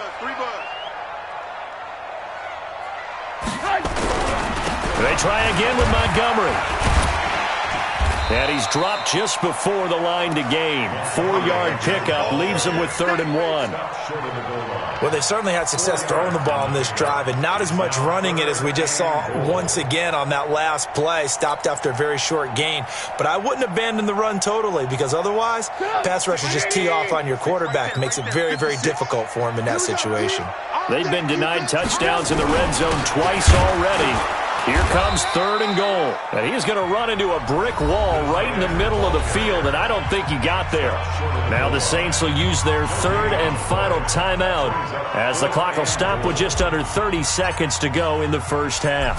They try again with Montgomery. And he's dropped just before the line to gain. 4-yard pickup leaves him with 3rd and 1. Well, they certainly had success throwing the ball on this drive, and not as much running it as we just saw once again on that last play. Stopped after a very short gain. But I wouldn't abandon the run totally, because otherwise, pass rushers just tee off on your quarterback. Makes it very, very difficult for him in that situation. They've been denied touchdowns in the red zone twice already. Here comes 3rd and goal. And he's going to run into a brick wall right in the middle of the field, and I don't think he got there. Now the Saints will use their 3rd and final timeout as the clock will stop with just under 30 seconds to go in the first half.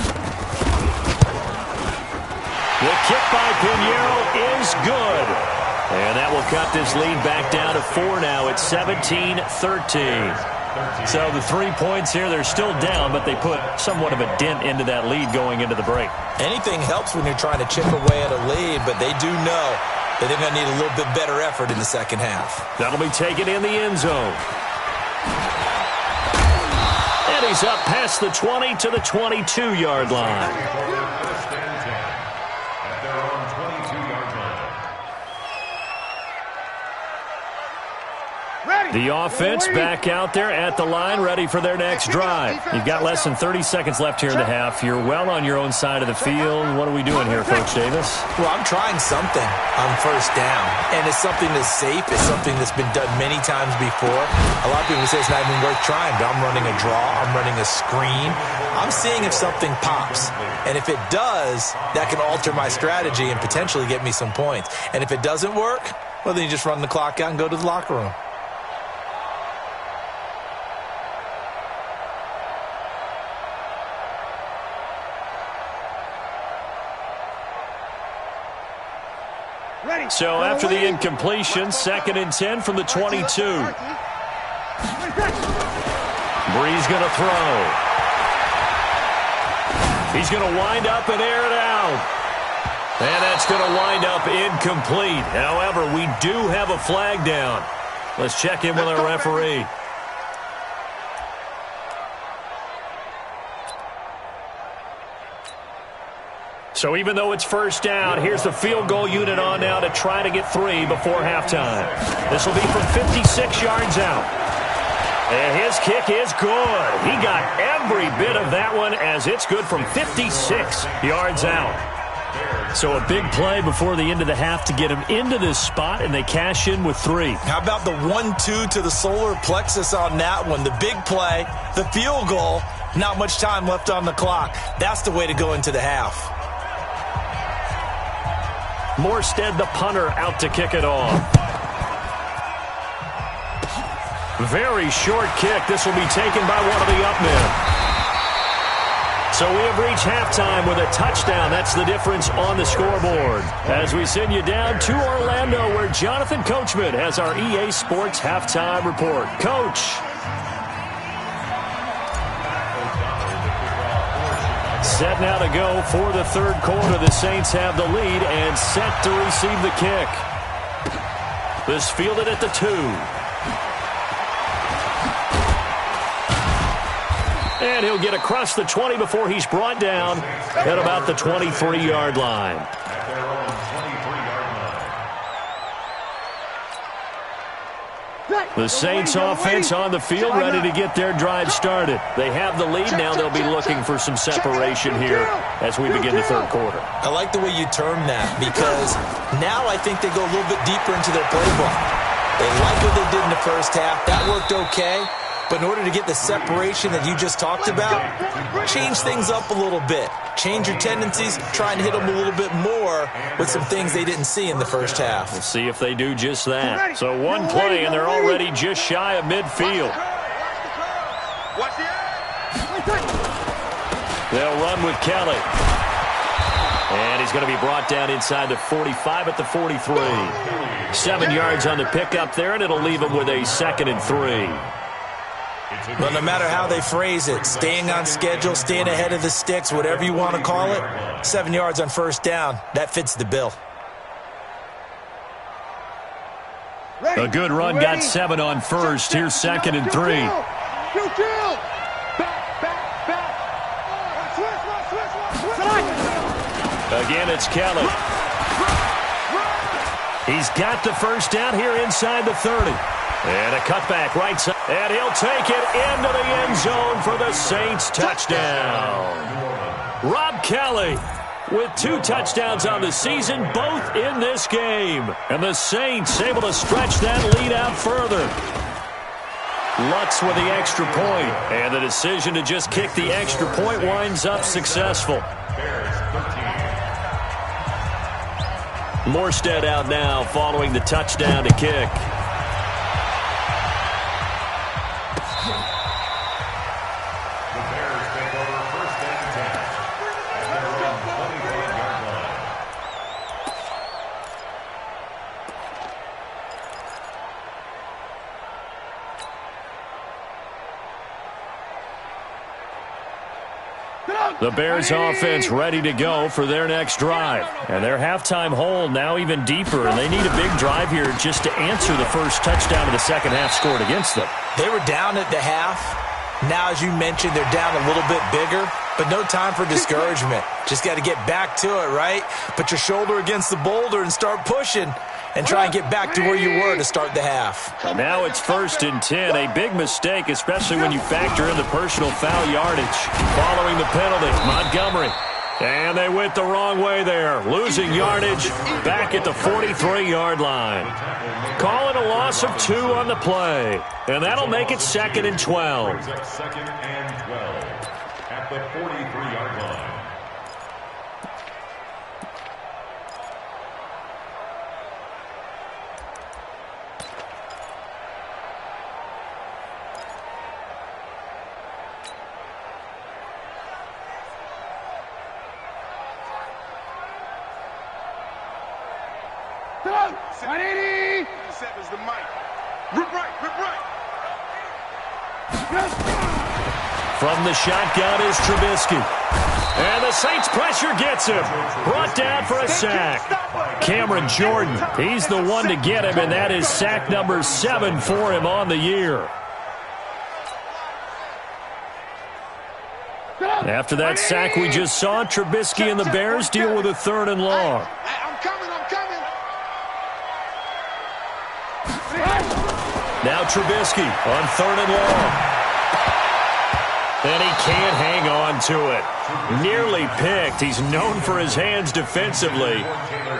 The kick by Pinheiro is good. And that will cut this lead back down to 4 now. It's 17-13. So the 3 points here, they're still down, but they put somewhat of a dent into that lead going into the break. Anything helps when you're trying to chip away at a lead, but they do know that they're going to need a little bit better effort in the second half. That'll be taken in the end zone. And he's up past the 20 to the 22-yard line. The offense back out there at the line, ready for their next drive. You've got less than 30 seconds left here in the half. You're well on your own side of the field. What are we doing here, Coach Davis? Well, I'm trying something on 1st down, and it's something that's safe. It's something that's been done many times before. A lot of people say it's not even worth trying, but I'm running a draw. I'm running a screen. I'm seeing if something pops, and if it does, that can alter my strategy and potentially get me some points. And if it doesn't work, well, then you just run the clock out and go to the locker room. So after the incompletion, 2nd and 10 from the 22. Brees going to throw. He's going to wind up and air it out. And that's going to wind up incomplete. However, we do have a flag down. Let's check in with our referee. So even though it's 1st down, here's the field goal unit on now to try to get 3 before halftime. This will be from 56 yards out. And his kick is good. He got every bit of that one as it's good from 56 yards out. So a big play before the end of the half to get him into this spot, and they cash in with 3. How about the 1-2 to the solar plexus on that one? The big play, the field goal, not much time left on the clock. That's the way to go into the half. Morstead, the punter, out to kick it off. Very short kick. This will be taken by one of the up men. So we have reached halftime with a touchdown. That's the difference on the scoreboard. As we send you down to Orlando, where Jonathan Coachman has our EA Sports Halftime Report. Coach. Set now to go for the third quarter. The Saints have the lead and set to receive the kick. This fielded at the 2. And he'll get across the 20 before he's brought down at about the 23-yard line. The Saints offense on the field, ready to get their drive started. They have the lead. Now they'll be looking for some separation here as we begin the third quarter. I like the way you term that, because now I think they go a little bit deeper into their playbook. They like what they did in the first half. That worked okay. But in order to get the separation that you just talked about, change things up a little bit. Change your tendencies, try and hit them a little bit more with some things they didn't see in the first half. We'll see if they do just that. So one play, and they're already just shy of midfield. They'll run with Kelly. And he's going to be brought down inside the 45 at the 43. 7 yards on the pickup there, and it'll leave him with a 2nd and 3. But no matter how they phrase it, staying on schedule, staying ahead of the sticks, whatever you want to call it, 7 yards on first down, that fits the bill. A good run got 7 on first. Here's 2nd and 3. Again, it's Kelly. He's got the first down here inside the 30. And a cutback right side. And he'll take it into the end zone for the Saints touchdown. Rob Kelly with 2 touchdowns on the season, both in this game. And the Saints able to stretch that lead out further. Lutz with the extra point. And the decision to just kick the extra point winds up successful. Morstead out now following the touchdown to kick. The Bears offense ready to go for their next drive. And their halftime hole now even deeper, and they need a big drive here just to answer the first touchdown of the second half scored against them. They were down at the half. Now, as you mentioned, they're down a little bit bigger, but no time for discouragement. Just got to get back to it, right? Put your shoulder against the boulder and start pushing and try and get back to where you were to start the half. Now it's 1st and 10. A big mistake, especially when you factor in the personal foul yardage. Following the penalty, Montgomery. And they went the wrong way there. Losing yardage back at the 43-yard line. Call it a loss of 2 on the play. And that'll make it 2nd and 12. 2nd and 12 at the 43-yard line. The mic. Rip right, rip right. From the shotgun is Trubisky. And the Saints pressure gets him. Brought down for a sack. Cameron Jordan, he's the one to get him, and that is sack number 7 for him on the year. After that sack we just saw, Trubisky and the Bears deal with a 3rd and long. Now Trubisky on 3rd and long. And he can't hang on to it. Nearly picked. He's known for his hands defensively,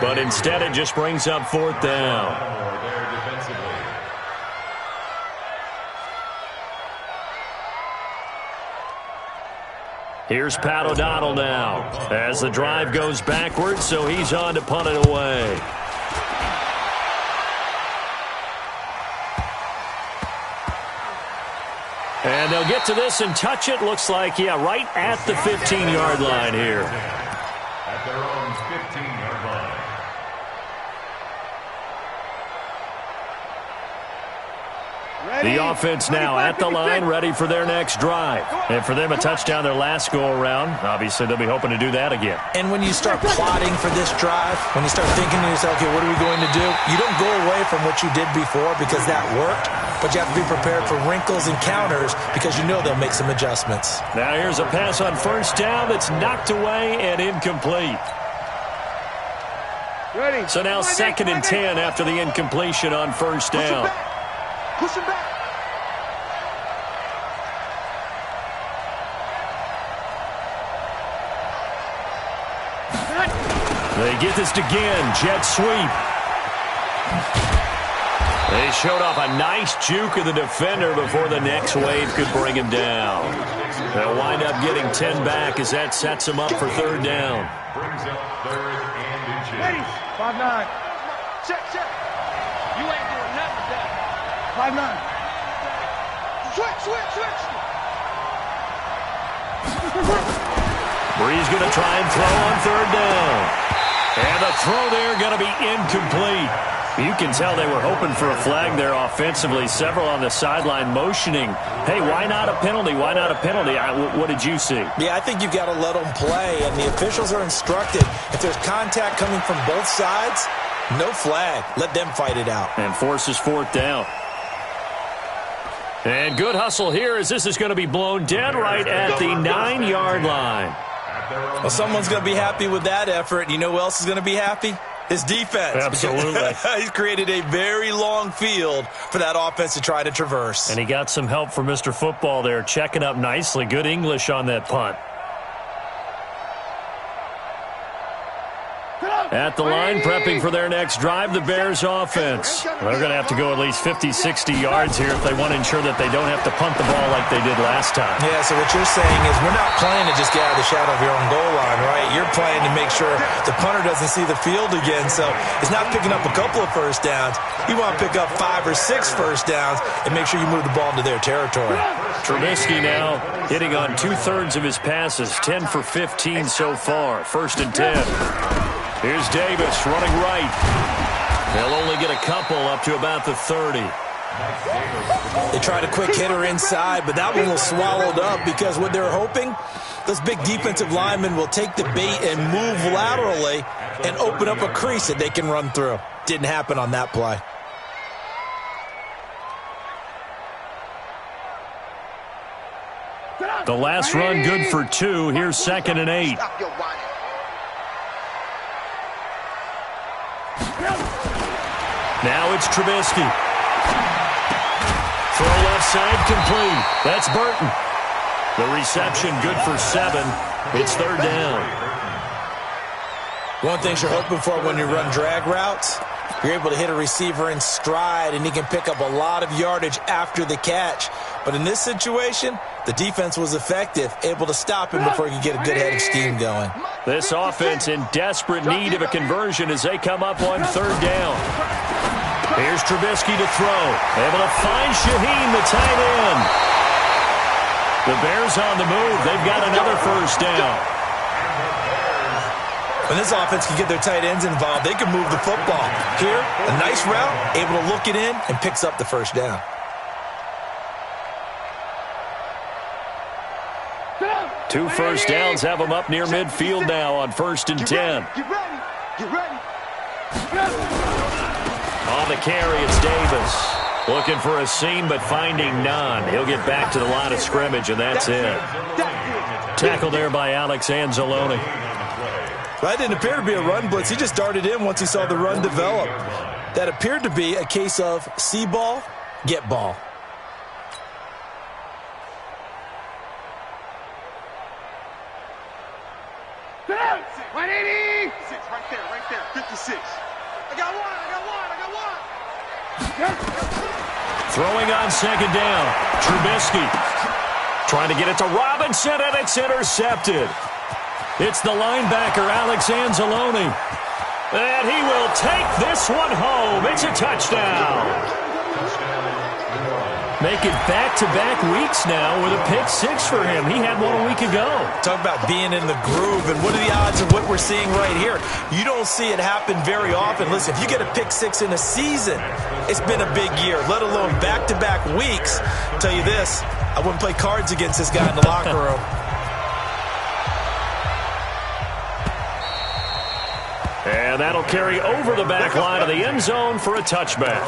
but instead it just brings up 4th down. Here's Pat O'Donnell now as the drive goes backwards, so he's on to punt it away. And they'll get to this and touch it. Looks like, yeah, right at the 15-yard line here. At their own 15-yard line. The offense now at the line, ready for their next drive. And for them, a touchdown their last go-around. Obviously, they'll be hoping to do that again. And when you start plotting for this drive, when you start thinking to yourself, okay, what are we going to do? You don't go away from what you did before because that worked, but you have to be prepared for wrinkles and counters because you know they'll make some adjustments. Now here's a pass on 1st down that's knocked away and incomplete. Ready. So now 2nd and 10 after the incompletion on 1st down. Push him back. They get this again. Jet sweep. They showed off a nice juke of the defender before the next wave could bring him down. They'll wind up getting 10 back as that sets them up for 3rd down. Brings up 3rd and inches. Ready. 5-9. Check. You ain't doing nothing with that. 5-9. Switch. Bree's going to try and throw on 3rd down. And the throw there going to be incomplete. You can tell they were hoping for a flag there offensively. Several on the sideline motioning, hey, why not a penalty? Why not a penalty? What did you see? Yeah, I think you've got to let them play, and the officials are instructed. If there's contact coming from both sides, no flag. Let them fight it out. And forces 4th down. And good hustle here as this is going to be blown dead right at the 9-yard line. Well, someone's going to be happy with that effort. You know who else is going to be happy? His defense. Absolutely. He's created a very long field for that offense to try to traverse. And he got some help from Mr. Football there, checking up nicely. Good English on that punt. At the line, prepping for their next drive, the Bears offense. They're going to have to go at least 50, 60 yards here if they want to ensure that they don't have to punt the ball like they did last time. Yeah, so what you're saying is we're not playing to just get out of the shadow of your own goal line, right? You're playing to make sure the punter doesn't see the field again. So it's not picking up a couple of 1st downs. You want to pick up 5 or 6 1st downs and make sure you move the ball into their territory. Trubisky now hitting on 2/3 of his passes, 10 for 15 so far. 1st and 10. Here's Davis running right. They'll only get a couple up to about the 30. They tried a quick hitter inside, but that one was swallowed up because what they're hoping, those big defensive linemen will take the bait and move laterally and open up a crease that they can run through. Didn't happen on that play. The last run good for 2. Here's 2nd and 8. Now it's Trubisky. Throw left side complete. That's Burton. The reception good for 7. It's 3rd down. One thing you're hoping for when you run drag routes, you're able to hit a receiver in stride and he can pick up a lot of yardage after the catch. But in this situation, the defense was effective, able to stop him before he could get a good headed scheme going. This offense in desperate need of a conversion as they come up on 3rd down. Here's Trubisky to throw. Able to find Shaheen, the tight end. The Bears on the move. They've got another 1st down. When this offense can get their tight ends involved, they can move the football. Here, a nice route, able to look it in, and picks up the 1st down. Two 1st downs have them up near midfield now on 1st and 10. Get ready. On the carry, it's Davis. Looking for a seam, but finding none. He'll get back to the line of scrimmage, and that's it. Tackle there by Alex Anzalone. That didn't appear to be a run blitz. He just darted in once he saw the run develop. That appeared to be a case of see ball, get ball. Sit out. 180. 6, right there. 56. I got one. Throwing on second down. Trubisky trying to get it to Robinson, and it's intercepted. It's the linebacker, Alex Anzalone. And he will take this one home. It's a touchdown. Make it back-to-back weeks now with a pick-6 for him. He had one a week ago. Talk about being in the groove, and what are the odds of what we're seeing right here? You don't see it happen very often. Listen, if you get a pick-6 in a season, it's been a big year, let alone back-to-back weeks. I'll tell you this, I wouldn't play cards against this guy in the locker room. And that'll carry over the back line of the end zone for a touchback.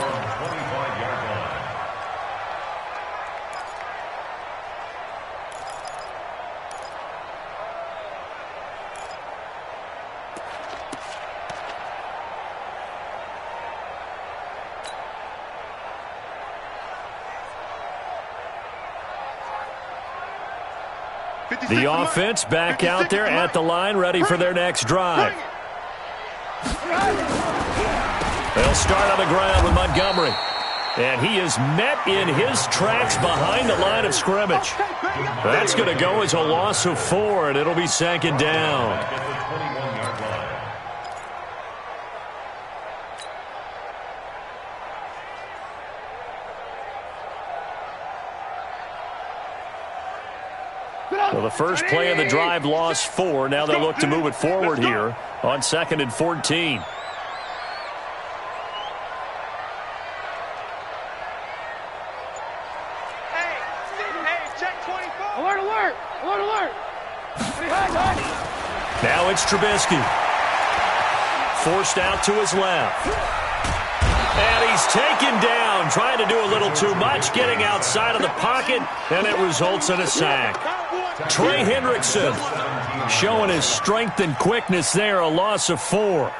The offense back out there at the line, ready for their next drive. They'll start on the ground with Montgomery. And he is met in his tracks behind the line of scrimmage. That's going to go as a loss of 4, and it'll be second down. Well, the first play of the drive lost 4. Now they'll look to move it forward here on 2nd and 14. Alert! Now it's Trubisky. Forced out to his left. And he's taken down, trying to do a little too much, getting outside of the pocket, and it results in a sack. Trey Hendrickson showing his strength and quickness there, a loss of 4.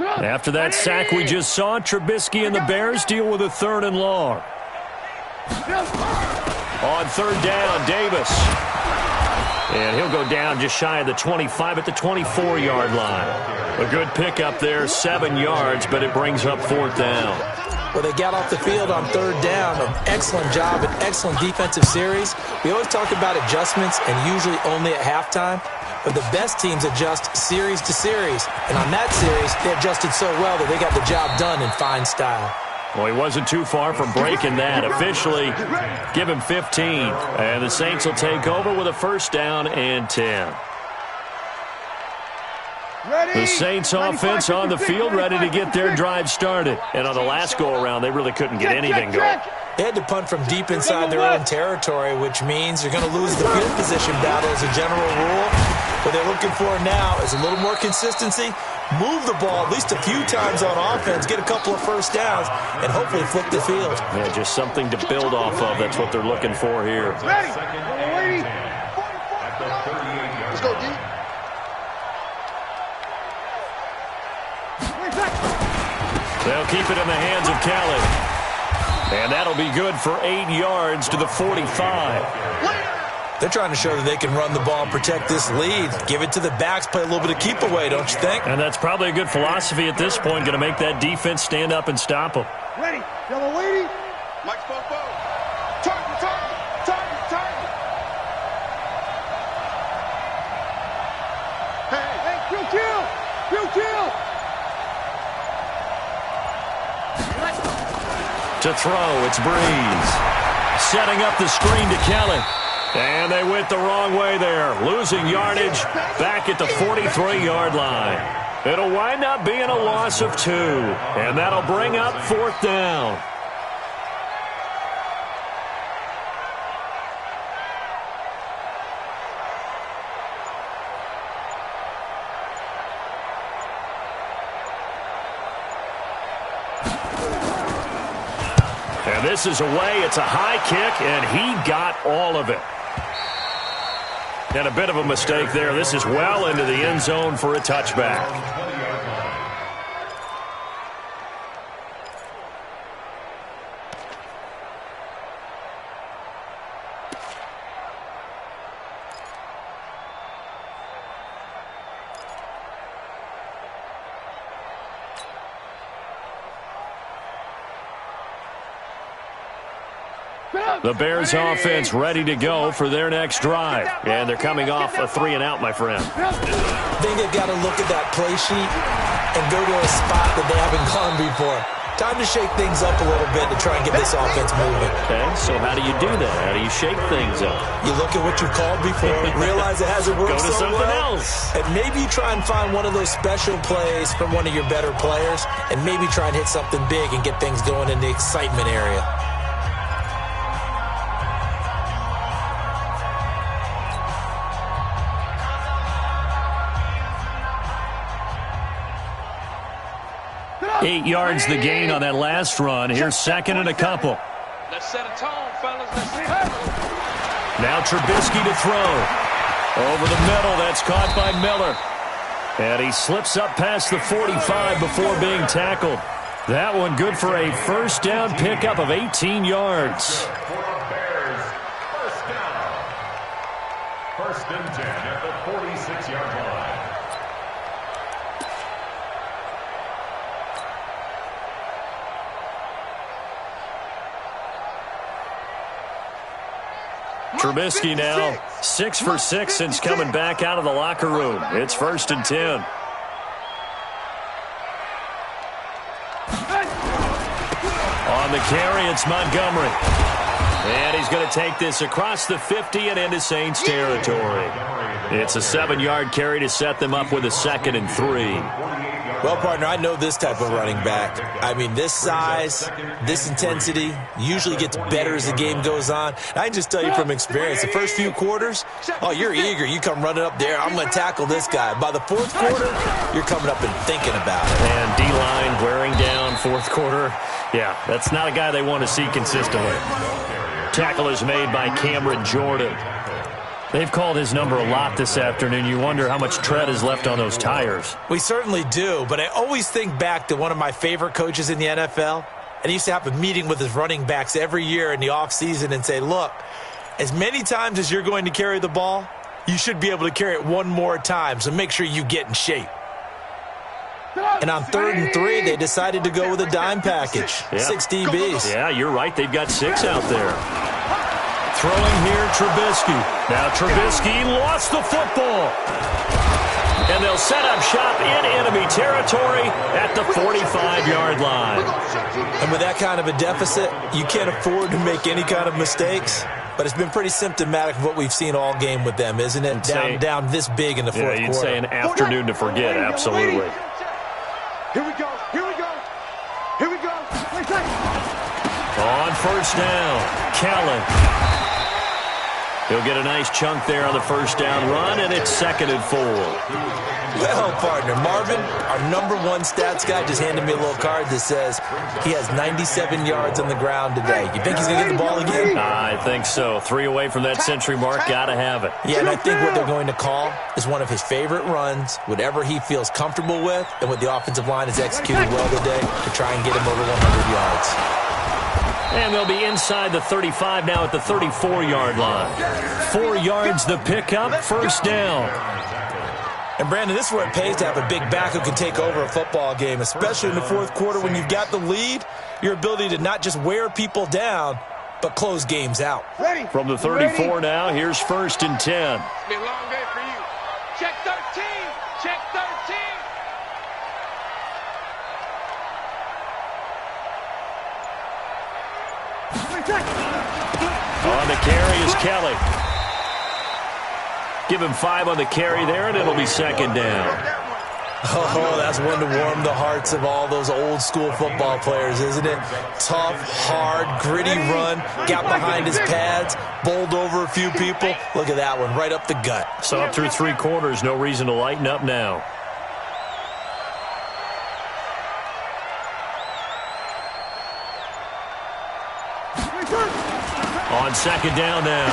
After that sack we just saw, Trubisky and the Bears deal with a 3rd and long. On 3rd down, Davis. And he'll go down just shy of the 25 at the 24-yard line. A good pickup there, 7 yards, but it brings up 4th down. Well, they got off the field on 3rd down. An excellent job, an excellent defensive series. We always talk about adjustments and usually only at halftime. But the best teams adjust series to series. And on that series, they adjusted so well that they got the job done in fine style. Well, he wasn't too far from breaking that. Officially, give him 15. And the Saints will take over with a 1st down and 10. The Saints offense on the field, ready to get their drive started. And on the last go-around, they really couldn't get anything going. They had to punt from deep inside their own territory, which means you're going to lose the field position battle as a general rule. What they're looking for now is a little more consistency, move the ball at least a few times on offense, get a couple of 1st downs, and hopefully flip the field. Yeah, just something to build off of. That's what they're looking for here. Ready. Let's go, D. They'll keep it in the hands of Kelly. And that'll be good for 8 yards to the 45. They're trying to show that they can run the ball and protect this lead. Give it to the backs, play a little bit of keep away, don't you think? And that's probably a good philosophy at this point, going to make that defense stand up and stop them. Ready. Yellow lady. Mike Popo. Target. Hey, kill. To throw, it's Breeze. Setting up the screen to Kelly. And they went the wrong way there. Losing yardage back at the 43-yard line. It'll wind up being a loss of 2. And that'll bring up 4th down. This is away. It's a high kick, and he got all of it. And a bit of a mistake there. This is well into the end zone for a touchback. The Bears offense ready to go for their next drive. And they're coming off a 3-and-out, my friend. I think they've got to look at that play sheet and go to a spot that they haven't gone before. Time to shake things up a little bit to try and get this offense moving. Okay, so how do you do that? How do you shake things up? You look at what you called before, realize it hasn't worked so well. Go to something else. And maybe you try and find one of those special plays from one of your better players, and maybe try and hit something big and get things going in the excitement area. Eight yards the gain on that last run. Here's second and a couple. Let's set a tone, fellas. Now Trubisky to throw. Over the middle. That's caught by Miller. And he slips up past the 45 before being tackled. That one good for a first down pickup of 18 yards. First and 10 at the 46-yard line. Trubisky now 6 for 6 since coming back out of the locker room. It's first and 10. On the carry, it's Montgomery. And he's going to take this across the 50 and into Saints territory. It's a 7-yard carry to set them up with a 2nd and 3. Well, partner, I know this type of running back. I mean, this size, this intensity usually gets better as the game goes on. And I can just tell you from experience, the first few quarters, oh, you're eager. You come running up there, I'm going to tackle this guy. By the fourth quarter, you're coming up and thinking about it. And D-line wearing down fourth quarter. Yeah, that's not a guy they want to see consistently. Tackle is made by Cameron Jordan. They've called his number a lot this afternoon. You wonder how much tread is left on those tires. We certainly do, but I always think back to one of my favorite coaches in the NFL. And he used to have a meeting with his running backs every year in the offseason and say, look, as many times as you're going to carry the ball, you should be able to carry it one more time, so make sure you get in shape. And on 3rd and 3, they decided to go with a dime package, 6 DBs. Yeah, you're right. They've got 6 out there. Throwing here, Trubisky. Now Trubisky lost the football. And they'll set up shop in enemy territory at the 45-yard line. And with that kind of a deficit, you can't afford to make any kind of mistakes. But it's been pretty symptomatic of what we've seen all game with them, isn't it? Down this big in the fourth quarter. You'd say an afternoon to forget, absolutely. Here we go. Here we go. Here we go. On first down, Kelly. He'll get a nice chunk there on the first down run, and it's 2nd and 4. Well, partner, Marvin, our number 1 stats guy, just handed me a little card that says he has 97 yards on the ground today. You think he's going to get the ball again? I think so. 3 away from that century mark. Got to have it. Yeah, and I think what they're going to call is one of his favorite runs, whatever he feels comfortable with, and what the offensive line has executed well today to try and get him over 100 yards. And they'll be inside the 35 now at the 34-yard line. 4 yards the pickup, first down. And, Brandon, this is where it pays to have a big back who can take over a football game, especially in the fourth quarter when you've got the lead, your ability to not just wear people down, but close games out. From the 34 now, here's first and 10. It's been a long day for you. Check 13. Check 13. On the carry is Kelly. Give him 5 on the carry there, and it'll be 2nd down. Oh, that's one to warm the hearts of all those old-school football players, isn't it? Tough, hard, gritty run, got behind his pads, bowled over a few people. Look at that one, right up the gut. So up through 3 quarters, no reason to lighten up now. On 2nd down now,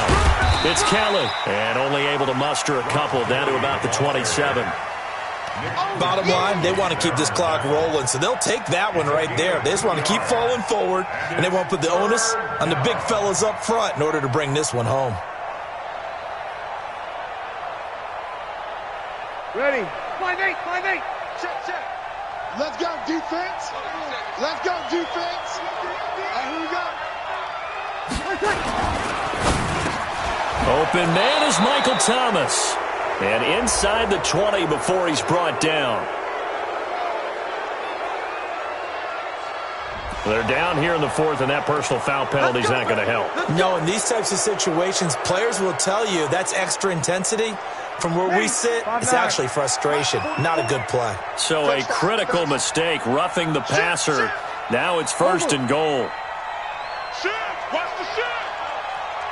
It's Kelly, and only able to muster a couple down to about the 27. Bottom line, they want to keep this clock rolling, so they'll take that one right there. They just want to keep falling forward, and they won't put the onus on the big fellas up front in order to bring this one home. Ready. 5-8, 5-8. Check. Let's go, defense. Let's go, defense. Here we go. Open man is Michael Thomas. And inside the 20 before he's brought down. They're down here in the fourth, and that personal foul penalty is not going to help. No, in these types of situations, players will tell you that's extra intensity. From where we sit, it's actually frustration. Not a good play. So a critical mistake, roughing the passer. Now it's first and goal. Shoot! Watch the shoot!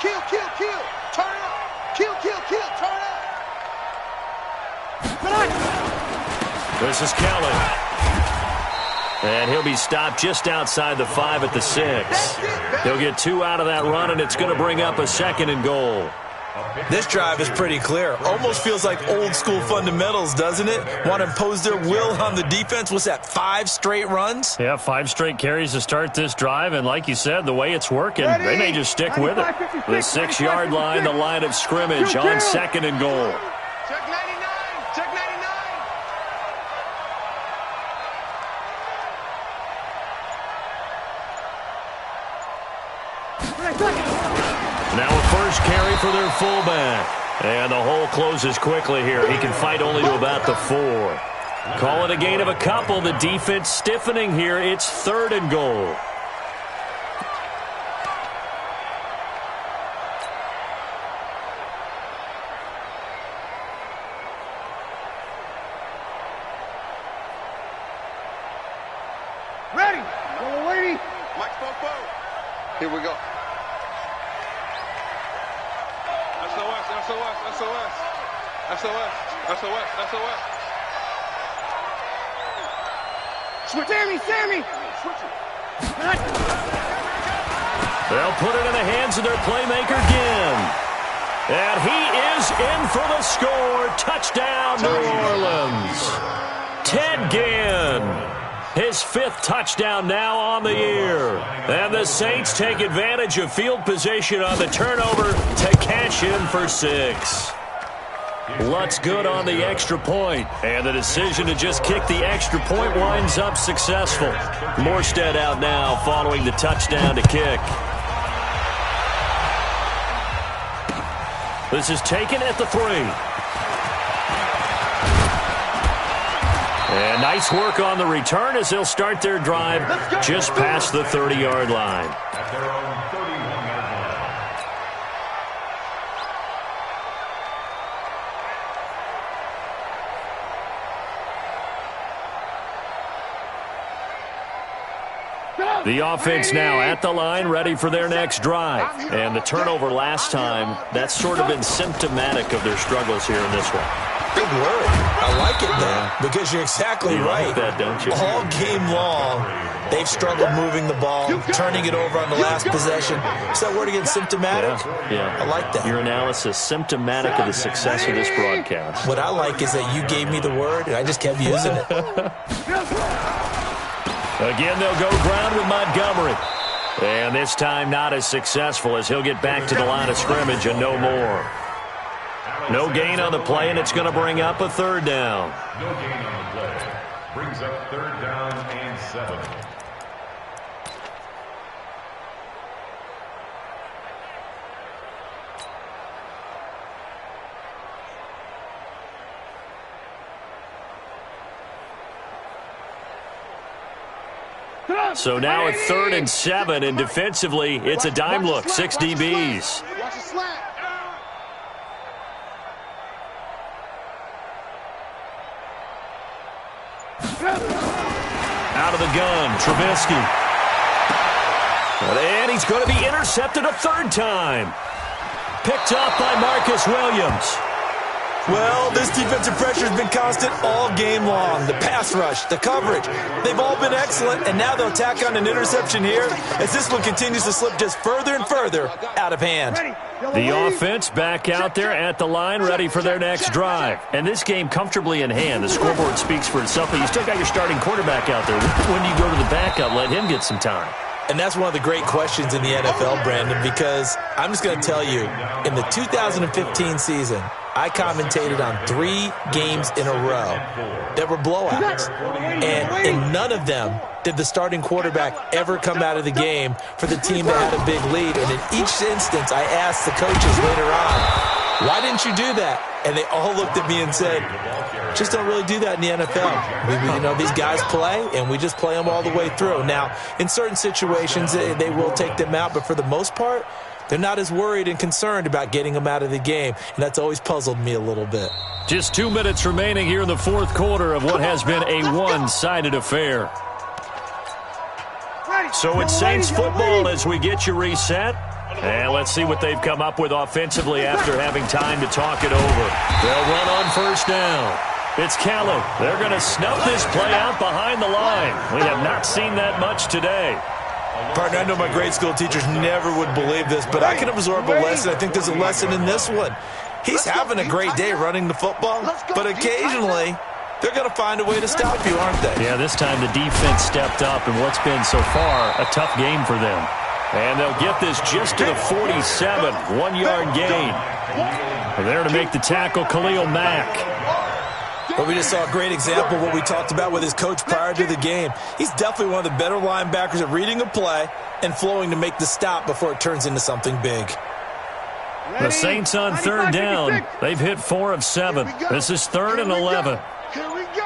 Kill! Turn up! Kill! Turn up! This is Kelly. And he'll be stopped just outside the 5 at the 6. He'll get 2 out of that run, and it's going to bring up a second and goal. This drive is pretty clear. Almost feels like old school fundamentals, doesn't it? Want to impose their will on the defense. What's that, 5 straight runs? Yeah, 5 straight carries to start this drive, and like you said, the way it's working, they may just stick with it. The 6-yard line, the line of scrimmage on second and goal. Check 99! Check 99! Now a first carry for their fullback. And the hole closes quickly here. He can fight only to about the 4. Call it a gain of a couple. The defense stiffening here. It's third and goal. Ready! Go, lady! Mike Popo. Here we go. SOS. Switch, Sammy! Switch it. They'll put it in the hands of their playmaker, Ginn. And he is in for the score. Touchdown, New Orleans. Ted Ginn. His 5th touchdown now on the year. And the Saints take advantage of field position on the turnover to cash in for 6. Lutz good on the extra point, and the decision to just kick the extra point winds up successful. Morstead out now following the touchdown to kick. This is taken at the 3. And nice work on the return as they'll start their drive just past the 30-yard line. At their own 31-yard line. The offense now at the line, ready for their next drive. And the turnover last time, that's sort of been symptomatic of their struggles here in this one. Big word. I like it, though, because you're exactly right. Like that, don't you? All game long, they've struggled moving the ball, turning it over on the last possession. Is that word again, symptomatic? Yeah. I like that. Your analysis, symptomatic of the success of this broadcast. What I like is that you gave me the word, and I just kept using it. Again, they'll go ground with Montgomery. And this time not as successful as he'll get back to the line of scrimmage and no more. No gain on the play, and it's going to bring up a third down. No gain on the play. Brings up third down and 7. So now it's 3rd and 7, and defensively, it's a dime look, 6 DBs. Watch the slant. Out of the gun, Trubisky. And he's going to be intercepted a 3rd time. Picked off by Marcus Williams. Well, this defensive pressure has been constant all game long. The pass rush, the coverage, they've all been excellent, and now they'll tack on an interception here as this one continues to slip just further and further out of hand. The offense back out there at the line, ready for their next drive. And this game comfortably in hand. The scoreboard speaks for itself, but you still got your starting quarterback out there. When do you go to the backup, let him get some time? And that's one of the great questions in the NFL, Brandon, because I'm just going to tell you, in the 2015 season, I commentated on 3 games in a row that were blowouts. And in none of them did the starting quarterback ever come out of the game for the team that had a big lead. And in each instance, I asked the coaches later on, why didn't you do that? And they all looked at me and said, just don't really do that in the NFL. These guys play, and we just play them all the way through. Now, in certain situations, they will take them out, but for the most part, they're not as worried and concerned about getting them out of the game, and that's always puzzled me a little bit. Just 2 minutes remaining here in the fourth quarter of what has been a one-sided affair. So it's Saints football as we get you reset. And let's see what they've come up with offensively after having time to talk it over. They'll run on first down. It's Kelly. They're going to snuff this play out behind the line. We have not seen that much today. Partner, I know my grade school teachers never would believe this, but I can absorb a lesson. I think there's a lesson in this one. He's having a great day running the football, but occasionally they're going to find a way to stop you, aren't they? Yeah, this time the defense stepped up in what's been so far a tough game for them. And they'll get this just to the 47, 1-yard gain. And there to make the tackle, Khalil Mack. Well, we just saw a great example of what we talked about with his coach prior to the game. He's definitely one of the better linebackers at reading a play and flowing to make the stop before it turns into something big. The Saints on third down. They've hit 4 of 7. This is 3rd and 11. Here we go.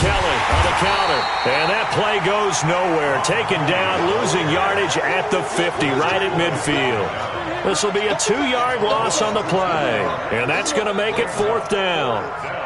Kelly on the counter, and that play goes nowhere. Taken down, losing yardage at the 50, right at midfield. This will be a 2-yard loss on the play, and that's going to make it 4th down.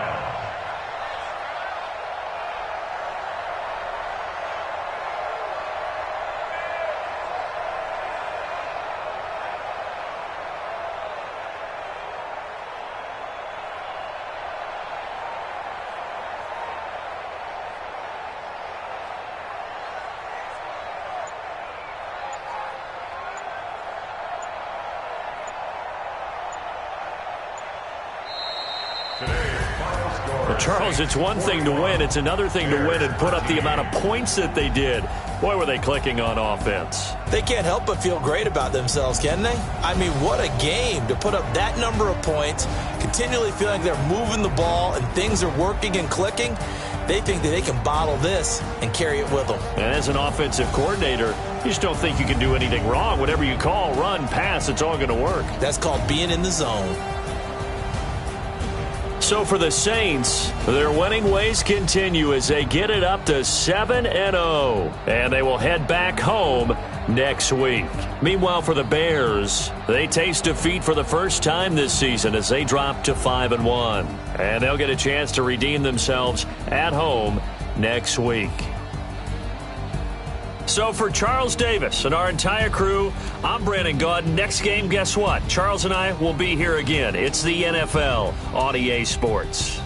Charles, it's one thing to win. It's another thing to win and put up the amount of points that they did. Boy, were they clicking on offense. They can't help but feel great about themselves, can they? I mean, what a game to put up that number of points, continually feeling they're moving the ball and things are working and clicking. They think that they can bottle this and carry it with them. And as an offensive coordinator, you just don't think you can do anything wrong. Whatever you call, run, pass, it's all going to work. That's called being in the zone. So for the Saints, their winning ways continue as they get it up to 7-0. And they will head back home next week. Meanwhile, for the Bears, they taste defeat for the first time this season as they drop to 5-1. And they'll get a chance to redeem themselves at home next week. So for Charles Davis and our entire crew, I'm Brandon Gaudin. Next game, guess what? Charles and I will be here again. It's the NFL on EA Sports.